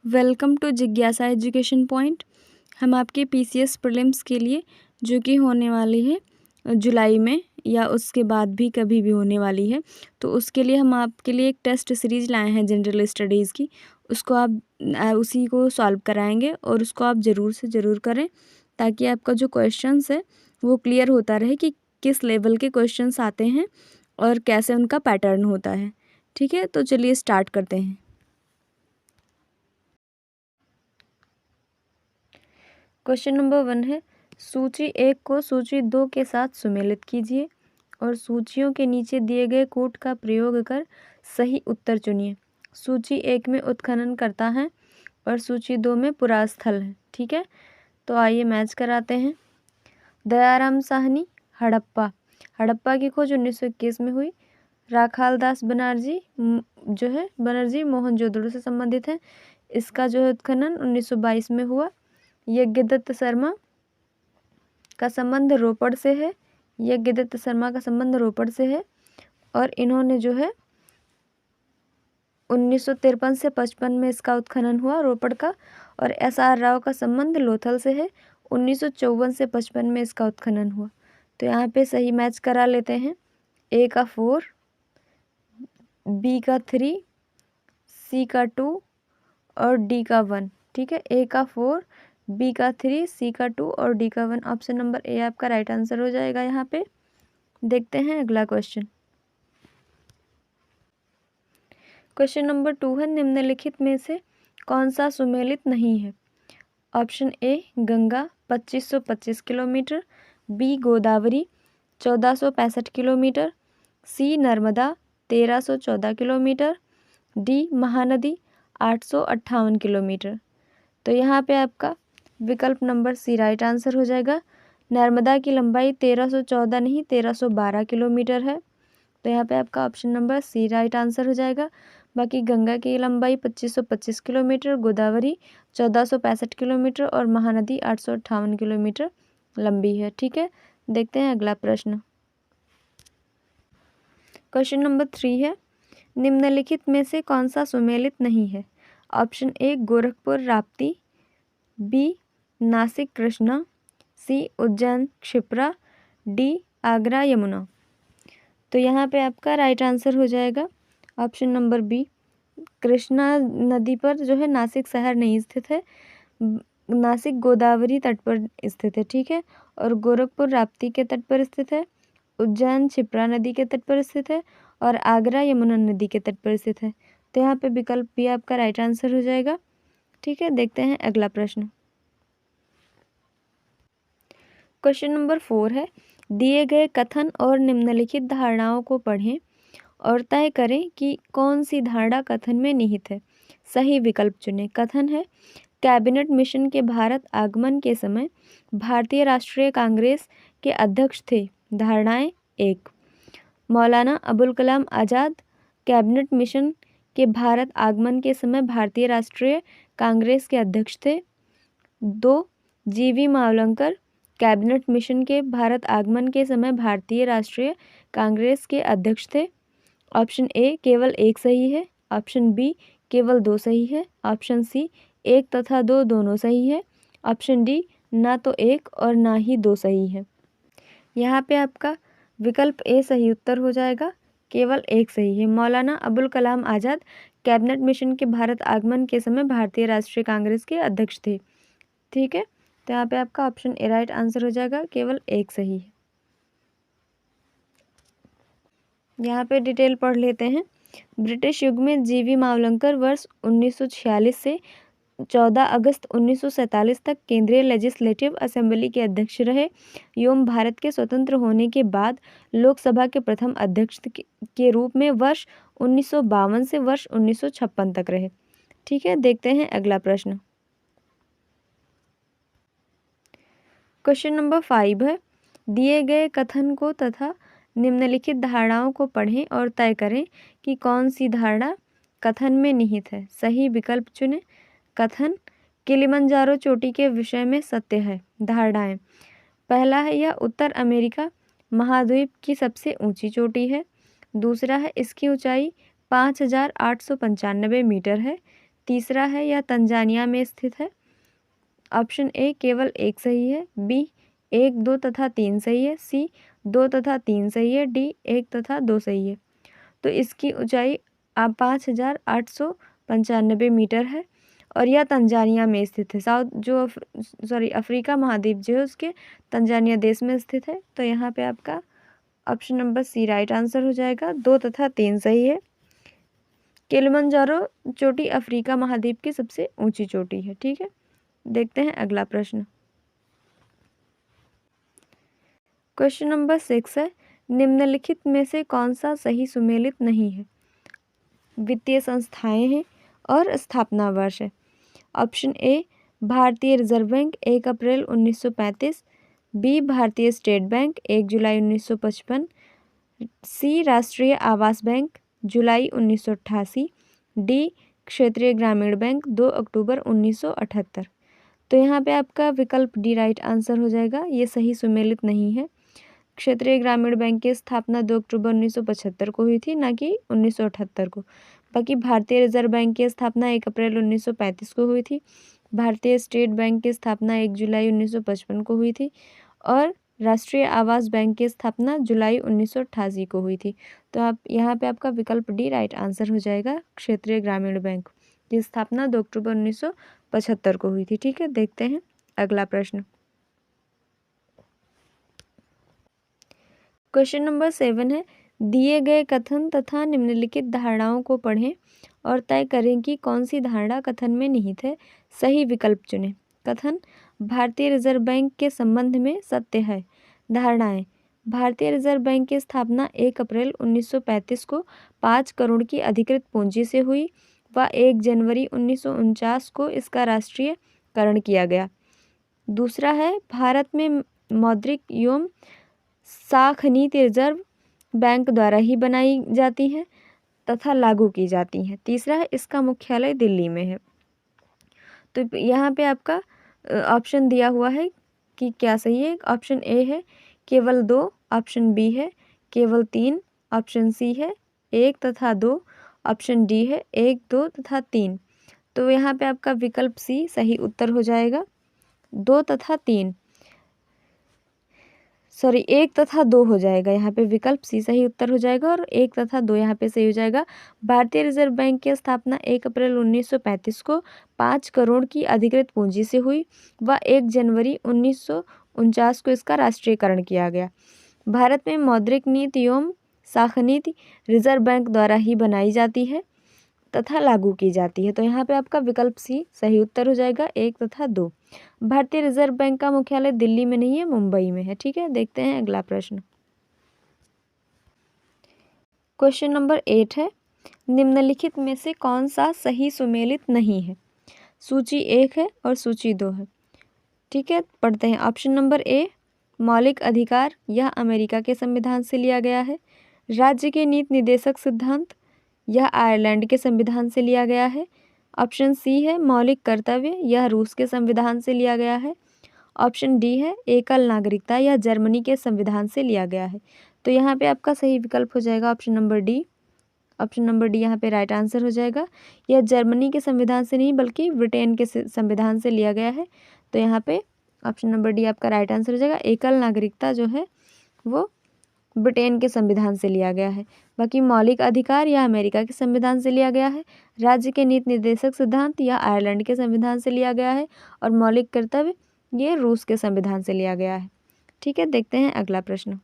Welcome to जिज्ञासा education point. हम आपके पीसीएस प्रीलिम्स के लिए, जो कि होने वाली है जुलाई में या उसके बाद भी कभी भी होने वाली है, तो उसके लिए हम आपके लिए एक टेस्ट सीरीज़ लाए हैं जनरल स्टडीज़ की। उसको आप उसी को सॉल्व कराएंगे और उसको आप ज़रूर से ज़रूर करें, ताकि आपका जो क्वेश्चंस है वो क्लियर होता रहे कि किस लेवल के क्वेश्चंस आते हैं और कैसे उनका पैटर्न होता है। ठीक है, तो चलिए स्टार्ट करते हैं। क्वेश्चन नंबर 1 है, सूची 1 को सूची 2 के साथ सुमेलित कीजिए और सूचियों के नीचे दिए गए कोड का प्रयोग कर सही उत्तर चुनिए। सूची 1 में उत्खनन करता है और सूची 2 में पुरास्थल है। ठीक है, तो आइए मैच कराते हैं। दयाराम साहनी, हड़प्पा की खोज 1921 में हुई। राखालदास बनर्जी जो है बनर्जी मोहनजोदड़ो से संबंधित है। इसका जो है उत्खनन 1922 में हुआ। यज्ञदत्त शर्मा का संबंध रोपड़ से है। यज्ञदत्त शर्मा का संबंध रोपड़ से है और इन्होंने जो है 1953 से 55 में इसका उत्खनन हुआ रोपड़ का। और SR राव का संबंध लोथल से है। 1954 से 55 में इसका उत्खनन हुआ। तो यहाँ पे सही मैच करा लेते हैं। A का 4, B का 3, C का 2 और D का 1। ठीक है, A का 4, B का 3, C का 2 और D का 1। ऑप्शन नंबर A आपका राइट आंसर हो जाएगा। यहाँ पे देखते हैं अगला क्वेश्चन। क्वेश्चन नंबर 2 है, निम्नलिखित में से कौन सा सुमेलित नहीं है? Option A Ganga 2525 kilometre, B Godavari 1465 kilometre, C Narmada 1314 kilometre, D Mahanadi 858 kilometre. तो यहाँ पे आपका विकल्प नंबर C राइट आंसर हो जाएगा। नर्मदा की लंबाई 1314 नहीं 1312 किलोमीटर है। तो यहाँ पे आपका option number C right answer हो जाएगा। बाकी गंगा की लंबाई 2525 किलोमीटर, गोदावरी 1465 किलोमीटर और महानदी 858 किलोमीटर लंबी है। ठीक है, देखते हैं अगला प्रश्न। क्वेश्चन नंबर 3 है, निम्नलिखित में से कौन सा सुमेलित नहीं है? Option A Gorakhpur Rapti, B Nashik Krishna, C Ujjain Kshipra, D Agra Yamuna. तो यहाँ पे आपका राइट आंसर हो जाएगा ऑप्शन नंबर B। कृष्णा नदी पर जो है नासिक शहर नहीं स्थित है। नासिक गोदावरी तट पर स्थित है। ठीक है, और गोरखपुर राप्ती के तट पर स्थित है। उज्जैन क्षिप्रा नदी के तट पर स्थित है और आगरा यमुना नदी के तट पर स्थित है। तो यहाँ पे विकल्प B आपका राइट आंसर हो जाएगा। ठीक है, देखते हैं अगला प्रश्न। क्वेश्चन नंबर 4 है, दिए गए कथन और निम्नलिखित धारणाओं को पढ़ें और तय करें कि कौन सी धारणा कथन में निहित है। सही विकल्प चुनें। कथन है, कैबिनेट मिशन के भारत आगमन के समय भारतीय राष्ट्रीय कांग्रेस के अध्यक्ष थे। धारणाएं 1, मौलाना अबुल कलाम आज़ाद कैबिनेट मिशन के भारत आगमन के समय भारतीय राष्ट्रीय कांग्रेस के अध्यक्ष थे। 2, GV मावलंकर कैबिनेट मिशन के भारत आगमन के समय भारतीय राष्ट्रीय कांग्रेस के अध्यक्ष थे। ऑप्शन A केवल 1 सही है। ऑप्शन B केवल 2 सही है। ऑप्शन C 1 तथा 2 दोनों सही है। ऑप्शन D ना तो 1 और ना ही 2 सही है। यहाँ पे आपका विकल्प A सही उत्तर हो जाएगा। केवल 1 सही है। मौलाना अबुल कलाम आज़ाद कैबिनेट मिशन के भारत आगमन के समय भारतीय राष्ट्रीय कांग्रेस के अध्यक्ष थे। ठीक है, तो यहाँ पे आपका ऑप्शन A राइट आंसर हो जाएगा। केवल 1 सही है। यहाँ पे डिटेल पढ़ लेते हैं। ब्रिटिश युग में GV मावलंकर वर्ष 1946 से 14 अगस्त 1947 तक केंद्रीय लेजिस्लेटिव असेंबली के अध्यक्ष रहे एवं भारत के स्वतंत्र होने के बाद लोकसभा के प्रथम अध्यक्ष के रूप में वर्ष 1952 से वर्ष 1956 तक रहे। ठीक है, देखते हैं अगला प्रश्न। क्वेश्चन नंबर 5 है, दिए गए कथन को तथा निम्नलिखित धारणाओं को पढ़ें और तय करें कि कौन सी धारणा कथन में निहित है। सही विकल्प चुनें। कथन, किलिमंजारो चोटी के विषय में सत्य है। धारणाएं, पहला है, यह उत्तर अमेरिका महाद्वीप की सबसे ऊंची चोटी है। दूसरा है, इसकी ऊंचाई 5895 मीटर है। तीसरा है यह तंजानिया में स्थित है। ऑप्शन ए केवल एक सही है, बी 1, 2 तथा 3 सही है, सी 2 तथा 3 सही है, डी 1 तथा 2 सही है। तो इसकी ऊंचाई 5,895 मीटर है और यह तंजानिया में स्थित है। अफ्रीका महाद्वीप जो है उसके तंजानिया देश में स्थित है। तो यहाँ पे आपका option number C right answer हो जाएगा। 2 तथा 3 सही है। किलिमंजारो चोटी अफ्रीका महाद्वीप की सबसे ऊंची चोटी है। ठीक है, देखते हैं अगला प्रश्न। क्वेश्चन नंबर 6 है, निम्नलिखित में से कौन सा सही सुमेलित नहीं है? वित्तीय संस्थाएं हैं और स्थापना वर्ष है। ऑप्शन ए भारतीय रिजर्व बैंक 1 अप्रैल 1935, बी भारतीय स्टेट बैंक 1 जुलाई 1955, सी राष्ट्रीय आवास बैंक जुलाई 1988, डी क्षेत्रीय ग्रामीण बैंक 2 अक्टूबर 1978। तो यहाँ पे आपका विकल्प डी राइट आंसर हो जाएगा। ये सही सुमेलित नहीं है। क्षेत्रीय ग्रामीण बैंक की स्थापना 2 अक्टूबर 1975 को हुई थी, ना कि 1978 को। बाकी भारतीय रिजर्व बैंक की स्थापना 1 अप्रैल 1935 को हुई थी। भारतीय स्टेट बैंक की स्थापना 1 जुलाई 1955 को हुई थी और राष्ट्रीय आवास बैंक की स्थापना जुलाई 1988 को हुई थी। तो आप यहाँ पे आपका विकल्प डी राइट आंसर हो जाएगा। क्षेत्रीय ग्रामीण बैंक की स्थापना 2 अक्टूबर 1975 को हुई थी। ठीक है, देखते हैं अगला प्रश्न। क्वेश्चन नंबर 7 है, दिए गए कथन तथा निम्नलिखित धारणाओं को पढ़ें और तय करें कि कौन सी धारणा कथन में निहित है। सही विकल्प चुनें। कथन, भारतीय रिजर्व बैंक के संबंध में सत्य है। धारणाएं, भारतीय रिजर्व बैंक की स्थापना 1 अप्रैल 1935 को 5 करोड़ की अधिकृत पूंजी से हुई व 1 जनवरी 1949 को इसका राष्ट्रीयकरण किया गया। दूसरा है, भारत में मौद्रिक एवं साख नीति रिजर्व बैंक द्वारा ही बनाई जाती है तथा लागू की जाती हैं। तीसरा है, इसका मुख्यालय दिल्ली में है। तो यहाँ पे आपका ऑप्शन दिया हुआ है कि क्या सही है। ऑप्शन ए है केवल 2, ऑप्शन बी है केवल 3, ऑप्शन सी है 1 तथा 2, ऑप्शन डी है 1, 2 तथा 3। तो यहाँ पे आपका विकल्प सी सही उत्तर हो जाएगा। 2 तथा 3 1 तथा 2 हो जाएगा। यहाँ पे विकल्प सी सही उत्तर हो जाएगा और 1 तथा 2 यहाँ पे सही हो जाएगा। भारतीय रिजर्व बैंक की स्थापना 1 अप्रैल 1935 को 5 करोड़ की अधिकृत पूंजी से हुई व 1 जनवरी 1949 को इसका राष्ट्रीयकरण किया गया। भारत में मौद्रिक नीति एवं साख नीति रिजर्व बैंक द्वारा ही बनाई जाती है तथा लागू की जाती है। तो यहाँ पे आपका विकल्प सी सही उत्तर हो जाएगा। 1 तथा 2। भारतीय रिजर्व बैंक का मुख्यालय दिल्ली में नहीं है, मुंबई में है। ठीक है, देखते हैं अगला प्रश्न। क्वेश्चन नंबर 8 है, निम्नलिखित में से कौन सा सही सुमेलित नहीं है। सूची 1 है और सूची 2 है। ठीक है, पढ़ते हैं। ऑप्शन नंबर ए, मौलिक अधिकार, यह अमेरिका के संविधान से लिया गया है। राज्य के नीति निर्देशक सिद्धांत, यह आयरलैंड के संविधान से लिया गया है। ऑप्शन सी है मौलिक कर्तव्य, यह रूस के संविधान से लिया गया है। ऑप्शन डी है एकल नागरिकता, यह जर्मनी के संविधान से लिया गया है। तो यहाँ पे आपका सही विकल्प हो जाएगा option number D. Option number D यहाँ पे राइट आंसर हो जाएगा। यह जर्मनी के संविधान से नहीं बल्कि ब्रिटेन के संविधान से लिया गया है। तो यहाँ पे ऑप्शन नंबर डी आपका राइट आंसर हो जाएगा। एकल नागरिकता जो है वो ब्रिटेन के संविधान से लिया गया है। बाकी मौलिक अधिकार यह अमेरिका के संविधान से लिया गया है। राज्य के नीति निर्देशक सिद्धांत यह आयरलैंड के संविधान से लिया गया है और मौलिक कर्तव्य ये रूस के संविधान से लिया गया है। ठीक है, देखते हैं अगला प्रश्न।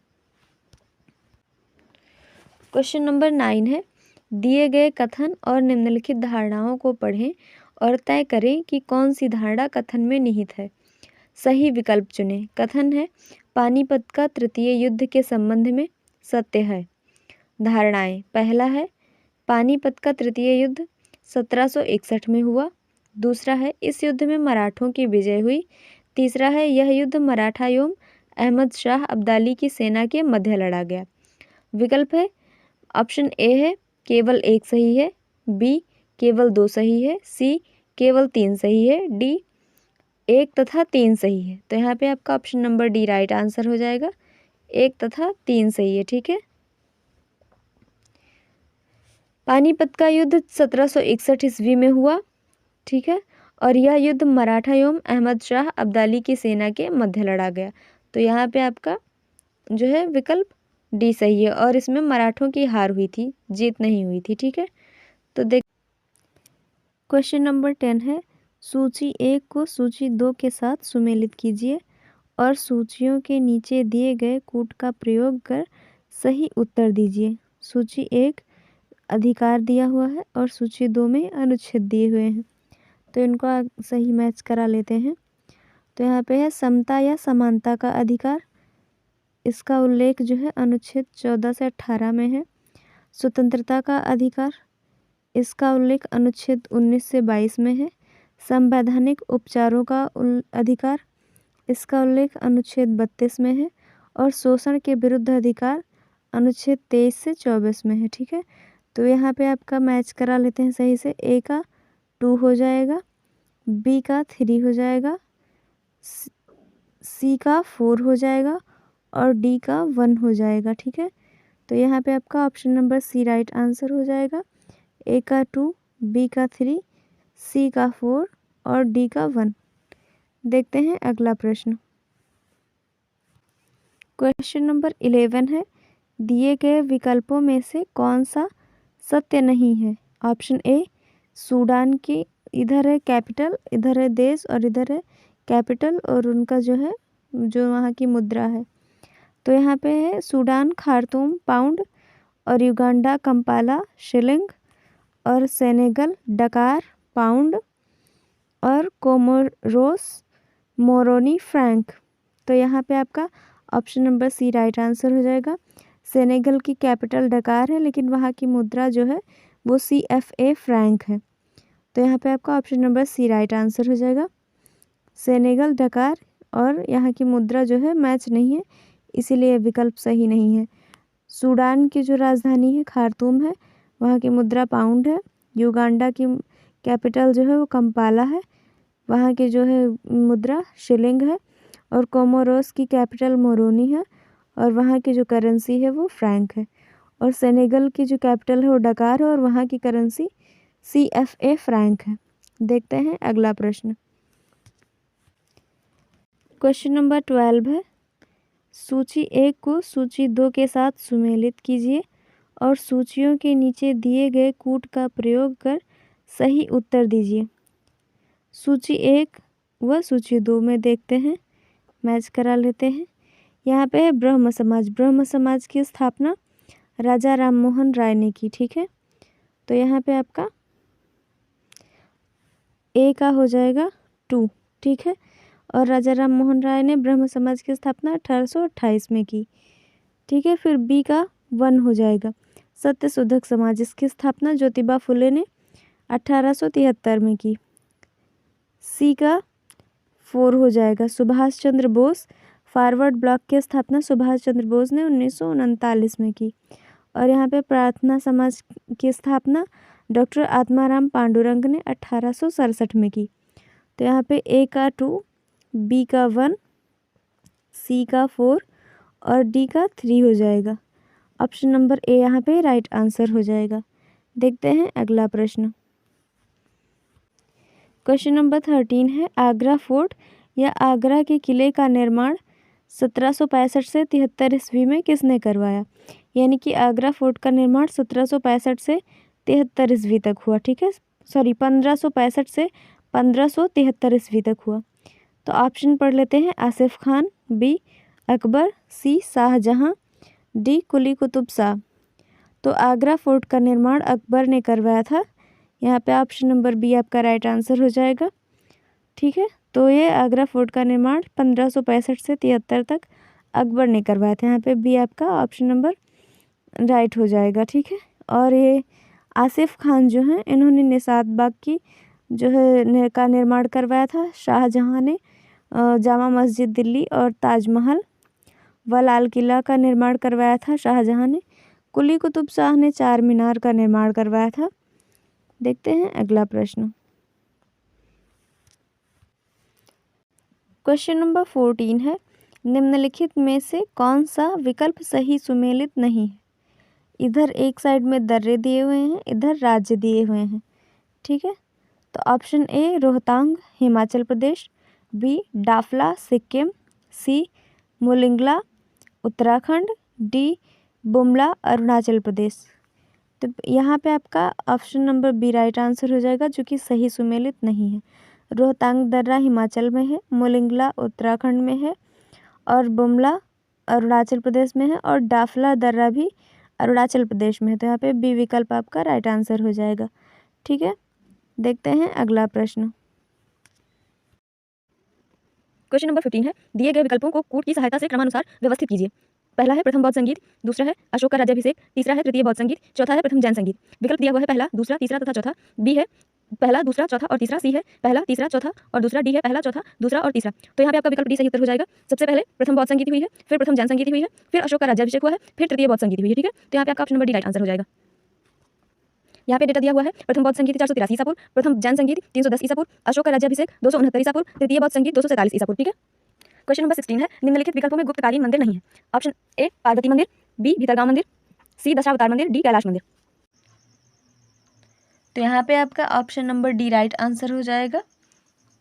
क्वेश्चन नंबर 9 है, दिए गए कथन और निम्नलिखित धारणाओं को पढ़ें और तय करें कि कौन सी धारणा कथन में निहित है। सही विकल्प चुनें। कथन है, पानीपत का तृतीय युद्ध के संबंध में सत्य है। धारणाएं, पहला है पानीपत का तृतीय युद्ध 1761 में हुआ। दूसरा है इस युद्ध में मराठों की विजय हुई। तीसरा है यह युद्ध मराठा एवं अहमद शाह अब्दाली की सेना के मध्य लड़ा गया। विकल्प है ऑप्शन ए है केवल 1 सही है, बी केवल 2 सही है, सी केवल 3 सही है, डी 1 तथा 3 सही है। तो यहाँ पे आपका option number D right answer हो जाएगा। 1 तथा 3 सही है। ठीक है, पानीपत का युद्ध 1761 ईस्वी में हुआ। ठीक है। और यह युद्ध मराठा एवं अहमद शाह अब्दाली की सेना के मध्य लड़ा गया। तो यहाँ पे आपका जो है विकल्प डी सही है, और इसमें मराठों की हार हुई थी, जीत नहीं हुई थी। ठीक है, तो देख क्वेश्चन नंबर 10 है, सूची 1 को सूची 2 के साथ सुमेलित कीजिए और सूचियों के नीचे दिए गए कूट का प्रयोग कर सही उत्तर दीजिए। सूची 1 अधिकार दिया हुआ है और सूची 2 में अनुच्छेद दिए हुए हैं, तो इनको सही मैच करा लेते हैं। तो यहाँ पे है समता या समानता का अधिकार, इसका उल्लेख जो है अनुच्छेद 14 से 18 में है। स्वतंत्रता का अधिकार, इसका उल्लेख अनुच्छेद 19 से 22 में है। संवैधानिक उपचारों का अधिकार, इसका उल्लेख अनुच्छेद 32 में है। और शोषण के विरुद्ध अधिकार अनुच्छेद 23 से 24 में है। ठीक है, तो यहाँ पे आपका मैच करा लेते हैं सही से। ए का 2 हो जाएगा, बी का 3 हो जाएगा, सी का 4 हो जाएगा और डी का 1 हो जाएगा। ठीक है, तो यहाँ पे आपका option number C right answer हो जाएगा। ए का 2, बी का 3, सी का 4 और डी का 1। देखते हैं अगला प्रश्न। क्वेश्चन नंबर 11 है, दिए गए विकल्पों में से कौन सा सत्य नहीं है। ऑप्शन ए, सूडान की इधर है कैपिटल, इधर है देश और इधर है कैपिटल और उनका जो है जो वहाँ की मुद्रा है। तो यहाँ पे है सूडान खार्तूम पाउंड और युगांडा कंपाला शिलिंग और सेनेगल डकार पाउंड और कोमोरोस मोरोनी फ्रैंक। तो यहाँ पे आपका option number C right answer हो जाएगा। सेनेगल की कैपिटल डकार है लेकिन वहाँ की मुद्रा जो है वो CFA फ्रैंक है। तो यहाँ पे आपका option number C right answer हो जाएगा। सेनेगल डकार और यहाँ की मुद्रा जो है मैच नहीं है, इसीलिए विकल्प सही नहीं है। सूडान की जो राजधानी है खार्तूम है, वहाँ की मुद्रा पाउंड है। युगांडा की कैपिटल जो है वो कंपाला है, वहाँ की जो है मुद्रा शिलिंग है। और कोमोरोस की कैपिटल मोरोनी है और वहाँ की जो करेंसी है वो फ्रैंक है। और सेनेगल की जो कैपिटल है वो डकार है और वहाँ की करेंसी CFA फ्रैंक है। देखते हैं अगला प्रश्न। क्वेश्चन नंबर 12 है, सूची 1 को सूची 2 के साथ सुमेलित कीजिए और सूचियों के नीचे दिए गए कूट का प्रयोग कर सही उत्तर दीजिए। सूची 1 व सूची 2 में देखते हैं, मैच करा लेते हैं। यहाँ पे है ब्रह्म समाज। ब्रह्म समाज की स्थापना राजा राम मोहन राय ने की। ठीक है, तो यहाँ पे आपका ए का हो जाएगा 2। ठीक है, और राजा राम मोहन राय ने ब्रह्म समाज की स्थापना 1828 में की। ठीक है, फिर बी का 1 हो जाएगा सत्यशोधक समाज, इसकी स्थापना ज्योतिबा फुले ने 1873 में की। सी का 4 हो जाएगा सुभाष चंद्र बोस, फॉरवर्ड ब्लॉक की स्थापना सुभाष चंद्र बोस ने 1939 में की। और यहाँ पे प्रार्थना समाज की स्थापना डॉक्टर आत्माराम पांडुरंग ने 1867 में की। तो यहाँ पे ए का 2, बी का 1, सी का 4 और डी का 3 हो जाएगा। ऑप्शन नंबर ए यहाँ पे राइट आंसर हो जाएगा। देखते हैं अगला प्रश्न। क्वेश्चन नंबर 13 है, आगरा फोर्ट या आगरा के किले का निर्माण 1765 से 73 ईस्वी में किसने करवाया। यानी कि आगरा फोर्ट का निर्माण 1765 से 73 ईस्वी तक हुआ। ठीक है, 1565 से 1573 ईस्वी तक हुआ। तो ऑप्शन पढ़ लेते हैं, आसिफ खान, बी अकबर, सी शाहजहां, डी कुली कुतुब शाह। तो आगरा फोर्ट का निर्माण अकबर ने करवाया था। यहाँ पे ऑप्शन नंबर बी आपका राइट आंसर हो जाएगा। ठीक है, तो ये आगरा फोर्ट का निर्माण 1565 से 73 तक अकबर ने करवाया था। यहाँ पे बी आपका ऑप्शन नंबर राइट हो जाएगा। ठीक है, और ये आसिफ खान जो हैं इन्होंने निशात बाग की जो है का निर्माण करवाया था। शाहजहां ने जामा मस्जिद दिल्ली और ताजमहल व लाल किला का निर्माण करवाया था शाहजहां ने। कुली कुतुब शाह ने चार मीनार का निर्माण करवाया था। देखते हैं अगला प्रश्न। क्वेश्चन नंबर 14 है, निम्नलिखित में से कौन सा विकल्प सही सुमेलित नहीं है। इधर एक साइड में दर्रे दिए हुए हैं, इधर राज्य दिए हुए हैं। ठीक है, तो तो option A Rohtang Himachal Pradesh, B Dafla Sikkim, C Molingla Uttarakhand, D Bumla Arunachal Pradesh. तो यहाँ पे आपका option number B right answer हो जाएगा, जो कि सही सुमेलित नहीं है। रोहतांग दर्रा हिमाचल में है, मोलिंगला उत्तराखंड में है और बुमला अरुणाचल प्रदेश में है और डाफला दर्रा भी अरुणाचल प्रदेश में है। तो यहाँ पे बी विकल्प आपका राइट आंसर हो जाएगा। ठीक है, देखते हैं अगला प्रश्न। क्वेश्चन नंबर 15 है, दिए गए विकल्पों को कूट की सहायता से क्रमानुसार व्यवस्थित कीजिए। पहला है प्रथम बौद्ध संगीत, दूसरा है अशोक का राज्याभिषेक, तीसरा है तृतीय बौद्ध संगीत, चौथा है प्रथम जैन संगीत। विकल्प दिया हुआ है पहला, दूसरा, तीसरा तथा चौथा। बी है पहला, दूसरा, चौथा और तीसरा। सी है पहला, तीसरा, चौथा और दूसरा। डी है पहला, चौथा, दूसरा और तीसरा। तो यहाँ पे आपका विकल्प डी सही उत्तर हो जाएगा। सबसे पहले प्रथम बौद्ध संगीत हुई है, फिर प्रथम जैन संगीत हुई है, फिर अशोक का राज्याभिषेक हुआ है, फिर तृतीय बौद्ध संगीत हुई है। ठीक है, तो यहाँ पे आपका option number D right answer हो जाएगा। यहाँ पे डेटा दिया हुआ है, प्रथम बौद्ध संगीत 483 ईसा पूर्व, प्रथम जैन संगीत 310 ईसा पूर्व, अशोक का राज्याभिषेक 269 ईसा पूर्व, तृतीय बौद्ध संगीत 247 ईसा पूर्व। ठीक है, क्वेश्चन नंबर 16 है, निम्नलिखित विकल्पों में गुप्तकालीन मंदिर नहीं है। ऑप्शन ए पार्वती मंदिर, बी भीतरगांव मंदिर, सी दशावतार मंदिर, डी कैलाश मंदिर। तो यहाँ पे आपका option number D right answer हो जाएगा,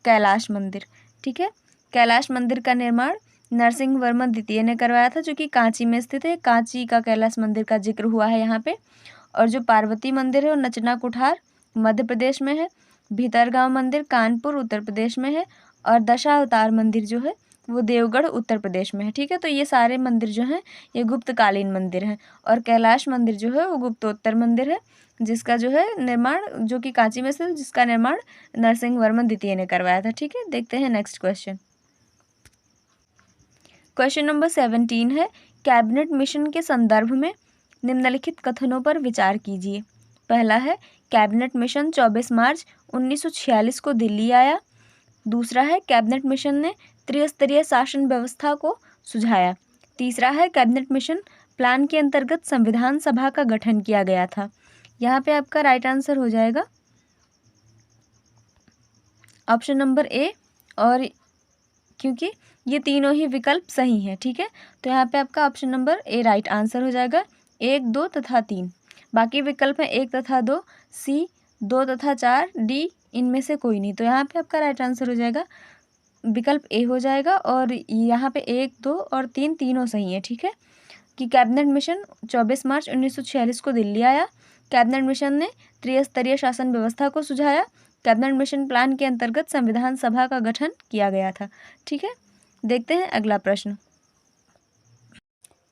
कैलाश मंदिर। ठीक है, कैलाश मंदिर का निर्माण नरसिंह वर्मन द्वितीय ने करवाया था, जो कि कांची में स्थित है। कांची का कैलाश मंदिर का जिक्र हुआ है यहाँ पे। और जो पार्वती मंदिर है वो नचना कुठार मध्य प्रदेश में है, भीतरगांव मंदिर कानपुर उत्तर प्रदेश में है और दशावतार मंदिर जो है वो देवगढ़ उत्तर प्रदेश में है। ठीक है, तो ये सारे मंदिर जो हैं ये गुप्तकालीन मंदिर हैं और कैलाश मंदिर जो है वो गुप्तोत्तर मंदिर है, जिसका जो है निर्माण जो कि कांची में से, जिसका निर्माण नरसिंह वर्मन द्वितीय ने करवाया था। ठीक है, देखते हैं नेक्स्ट क्वेश्चन। क्वेश्चन नंबर 17 है, कैबिनेट मिशन के संदर्भ में निम्नलिखित कथनों पर विचार कीजिए। पहला है, कैबिनेट मिशन 24 मार्च 1946 को दिल्ली आया। दूसरा है, कैबिनेट मिशन ने त्रिस्तरीय शासन व्यवस्था को सुझाया। तीसरा है, कैबिनेट मिशन प्लान के अंतर्गत संविधान सभा का गठन किया गया था। यहाँ पे आपका राइट आंसर हो जाएगा ऑप्शन नंबर ए, और क्योंकि ये तीनों ही विकल्प सही हैं। ठीक है, तो यहाँ पे आपका option number A right answer हो जाएगा, 1, 2 तथा 3। बाकी विकल्प हैं 1 तथा 2, सी 2 तथा 4, डी इनमें से कोई नहीं। तो यहाँ पे आपका राइट आंसर हो जाएगा विकल्प ए हो जाएगा। और यहाँ पे 1, 2 और 3 तीनों सही है। ठीक है, कि कैबिनेट मिशन 24 मार्च 1946 को दिल्ली आया, कैबिनेट मिशन ने त्रिस्तरीय शासन व्यवस्था को सुझाया, कैबिनेट मिशन प्लान के अंतर्गत संविधान सभा का गठन किया गया था। ठीक है, देखते हैं अगला प्रश्न।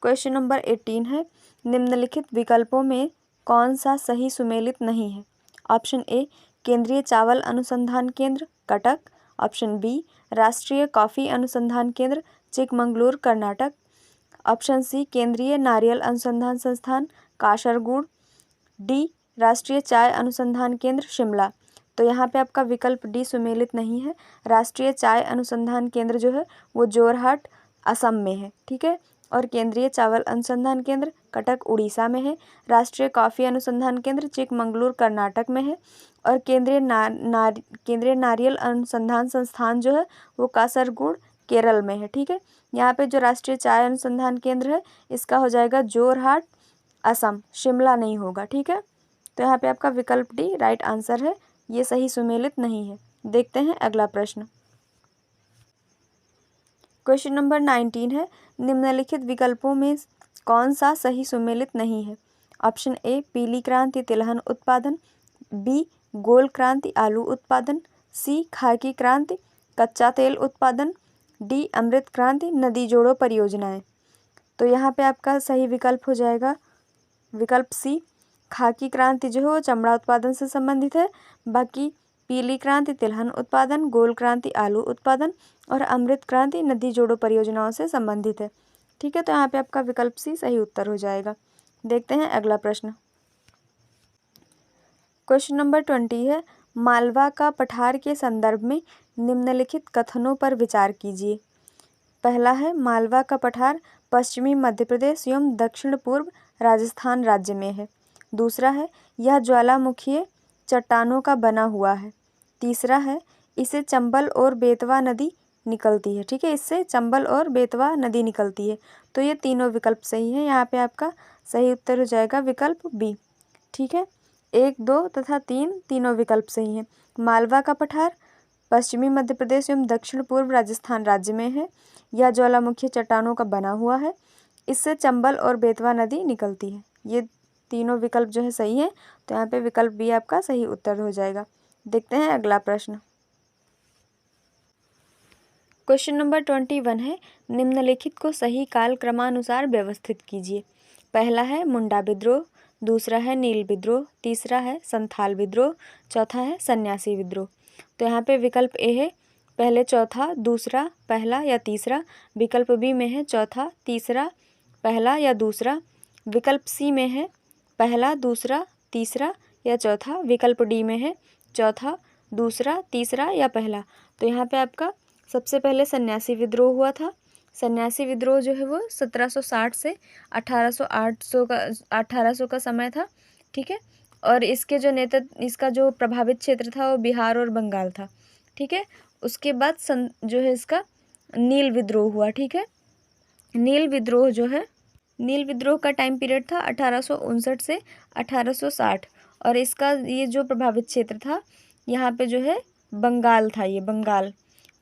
क्वेश्चन नंबर 18 है, निम्नलिखित विकल्पों में कौन सा सही सुमेलित नहीं है। ऑप्शन ए केंद्रीय चावल अनुसंधान केंद्र कटक, ऑप्शन बी राष्ट्रीय कॉफ़ी अनुसंधान केंद्र चिकमंगलूर कर्नाटक, ऑप्शन सी केंद्रीय नारियल अनुसंधान संस्थान कासरगोड, डी राष्ट्रीय चाय अनुसंधान केंद्र शिमला। तो यहाँ पे आपका विकल्प डी सुमेलित नहीं है। राष्ट्रीय चाय अनुसंधान केंद्र जो है वो जोरहाट असम में है। ठीक है, और केंद्रीय चावल अनुसंधान केंद्र कटक उड़ीसा में है। राष्ट्रीय कॉफ़ी अनुसंधान केंद्र चिकमंगलूर कर्नाटक में है और केंद्रीय नारियल अनुसंधान संस्थान जो है वो कासरगोड केरल में है। ठीक है, यहाँ पे जो राष्ट्रीय चाय अनुसंधान केंद्र है इसका हो जाएगा जोरहाट असम, शिमला नहीं होगा। ठीक है, तो यहाँ पे आपका विकल्प डी राइट आंसर है, ये सही सुमेलित नहीं है। देखते हैं अगला प्रश्न। क्वेश्चन नंबर 19 है, निम्नलिखित विकल्पों में कौन सा सही सुमेलित नहीं है। ऑप्शन ए पीली क्रांति तिलहन उत्पादन, बी गोल क्रांति आलू उत्पादन, सी खाकी क्रांति कच्चा तेल उत्पादन, डी अमृत क्रांति नदी जोड़ो परियोजनाएं। तो यहाँ पे आपका सही विकल्प हो जाएगा विकल्प सी, खाकी क्रांति जो है वो चमड़ा उत्पादन से संबंधित है। बाकी पीली क्रांति तिलहन उत्पादन, गोल क्रांति आलू उत्पादन और अमृत क्रांति नदी जोड़ो परियोजनाओं से संबंधित है। ठीक है, तो यहाँ पे आपका विकल्प सी सही उत्तर हो जाएगा। देखते हैं अगला प्रश्न। क्वेश्चन नंबर 20 है, मालवा का पठार के संदर्भ में निम्नलिखित कथनों पर विचार कीजिए। पहला है, मालवा का पठार पश्चिमी मध्य प्रदेश एवं दक्षिण पूर्व राजस्थान राज्य में है। दूसरा है, यह ज्वालामुखीय चट्टानों का बना हुआ है। तीसरा है, इसे चंबल और बेतवा नदी निकलती है। ठीक है, इससे चंबल और बेतवा नदी निकलती है। तो ये तीनों विकल्प सही है। यहाँ पे आपका सही उत्तर हो जाएगा विकल्प बी। ठीक है, 1, 2 तथा 3 तीनों विकल्प सही हैं। मालवा का पठार पश्चिमी मध्य प्रदेश एवं दक्षिण पूर्व राजस्थान राज्य में है। यह ज्वालामुखी चट्टानों का बना हुआ है। इससे चंबल और बेतवा नदी निकलती है। ये तीनों विकल्प जो है सही है, तो यहाँ पे विकल्प बी आपका सही उत्तर हो जाएगा। देखते हैं अगला प्रश्न। क्वेश्चन नंबर 21 है, निम्नलिखित को सही काल क्रमानुसार व्यवस्थित कीजिए। पहला है मुंडा विद्रोह, दूसरा है नील विद्रोह, तीसरा है संथाल विद्रोह, चौथा है सन्यासी विद्रोह। तो यहाँ पे विकल्प ए है पहले चौथा, दूसरा, पहला या तीसरा। विकल्प बी में है चौथा, तीसरा, पहला या दूसरा। विकल्प सी में है पहला, दूसरा, तीसरा या चौथा। विकल्प डी में है चौथा, दूसरा, तीसरा या पहला। तो यहाँ पे आपका सबसे पहले सन्यासी विद्रोह हुआ था। सन्यासी विद्रोह जो है वो 1760 से 1800 का समय था, ठीक है। और इसके जो नेता, इसका जो प्रभावित क्षेत्र था वो बिहार और बंगाल था, ठीक है। उसके बाद जो है इसका नील विद्रोह हुआ, ठीक है। नील विद्रोह जो है, नील विद्रोह का टाइम पीरियड था 1859 से 1860 और इसका ये जो प्रभावित क्षेत्र था यहाँ पे जो है बंगाल था, ये बंगाल,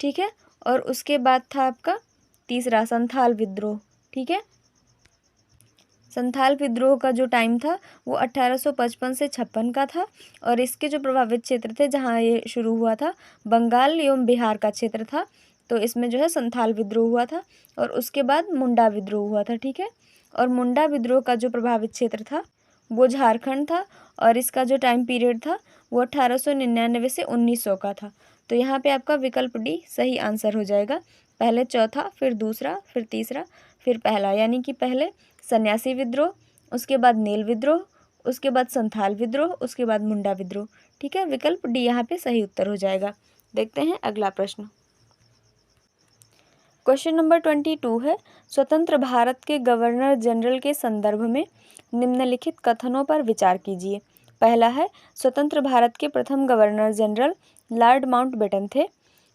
ठीक है। और उसके बाद था आपका तीसरा संथाल विद्रोह, ठीक है। संथाल विद्रोह का जो टाइम था वो 1855 से 56 का था और इसके जो प्रभावित क्षेत्र थे जहाँ ये शुरू हुआ था बंगाल एवं बिहार का क्षेत्र था, तो इसमें जो है संथाल विद्रोह हुआ था। और उसके बाद मुंडा विद्रोह हुआ था, ठीक है। और मुंडा विद्रोह का जो प्रभावित क्षेत्र था वो झारखंड था और इसका जो टाइम पीरियड था वो 1899 से 1900 का था। तो यहाँ पे आपका विकल्प डी सही आंसर हो जाएगा। पहले चौथा, फिर दूसरा, फिर तीसरा, फिर पहला, यानी कि पहले सन्यासी विद्रोह, उसके बाद नील विद्रोह, उसके बाद संथाल विद्रोह, उसके बाद मुंडा विद्रोह, ठीक है। विकल्प डी यहाँ पे सही उत्तर हो जाएगा। देखते हैं अगला प्रश्न। क्वेश्चन नंबर 22 है, स्वतंत्र भारत के गवर्नर जनरल के संदर्भ में निम्नलिखित कथनों पर विचार कीजिए। पहला है स्वतंत्र भारत के प्रथम गवर्नर जनरल लॉर्ड माउंटबेटन थे।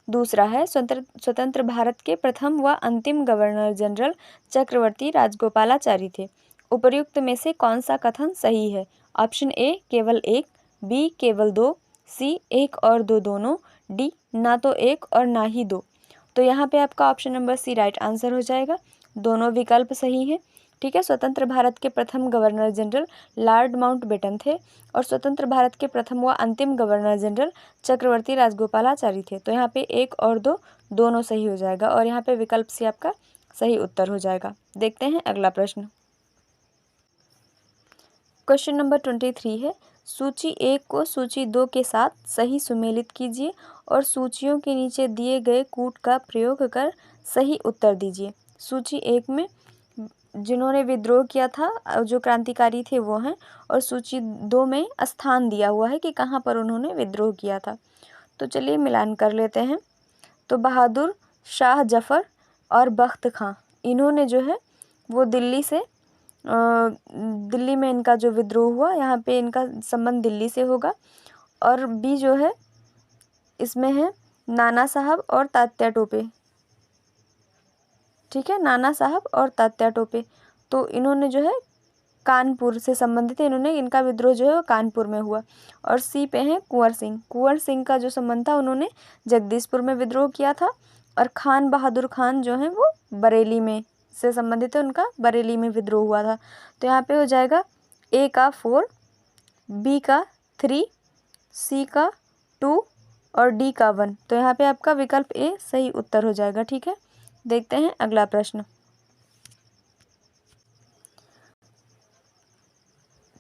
दूसरा है स्वतंत्र भारत के प्रथम व अंतिम गवर्नर जनरल चक्रवर्ती राजगोपालाचारी थे। उपर्युक्त में से कौन सा कथन सही है? ऑप्शन ए केवल एक, बी केवल दो, सी एक और दो दोनों, डी ना तो एक और ना ही दो। तो यहाँ पे आपका option number C right answer हो जाएगा। दोनों विकल्प सही है, ठीक है। स्वतंत्र भारत के प्रथम गवर्नर जनरल लॉर्ड माउंटबेटन थे और स्वतंत्र भारत के प्रथम व अंतिम गवर्नर जनरल चक्रवर्ती राजगोपालाचारी थे। तो यहाँ पे एक और दो दोनों सही हो जाएगा और यहाँ पे विकल्प सी आपका सही उत्तर हो जाएगा। देखते हैं अगला प्रश्न। क्वेश्चन नंबर 23 है, सूची 1 को सूची 2 के साथ सही सुमेलित कीजिए और सूचियों के नीचे दिए गए कूट का प्रयोग कर सही उत्तर दीजिए। सूची 1 में जिन्होंने विद्रोह किया था, जो क्रांतिकारी थे वो हैं, और सूची 2 में स्थान दिया हुआ है कि कहाँ पर उन्होंने विद्रोह किया था। तो चलिए मिलान कर लेते हैं। तो बहादुर शाह जफ़र और बख्त खां, इन्होंने जो है वो दिल्ली में इनका जो विद्रोह हुआ, यहाँ पे इनका संबंध दिल्ली से होगा। और बी जो है इसमें है नाना साहब और तात्या टोपे, ठीक है, नाना साहब और तात्या टोपे। तो इन्होंने जो है कानपुर से संबंधित है, इनका विद्रोह जो है वो कानपुर में हुआ। और सी पे हैं कुंवर सिंह का जो संबंध था, उन्होंने जगदीशपुर में विद्रोह किया था। और खान बहादुर खान जो हैं वो बरेली में से संबंधित है, उनका बरेली में विद्रोह हुआ था। तो यहाँ पे हो जाएगा ए का 4, बी का 3, सी का 2 और डी का 1। तो यहाँ पे आपका विकल्प ए सही उत्तर हो जाएगा, ठीक है। देखते हैं अगला प्रश्न।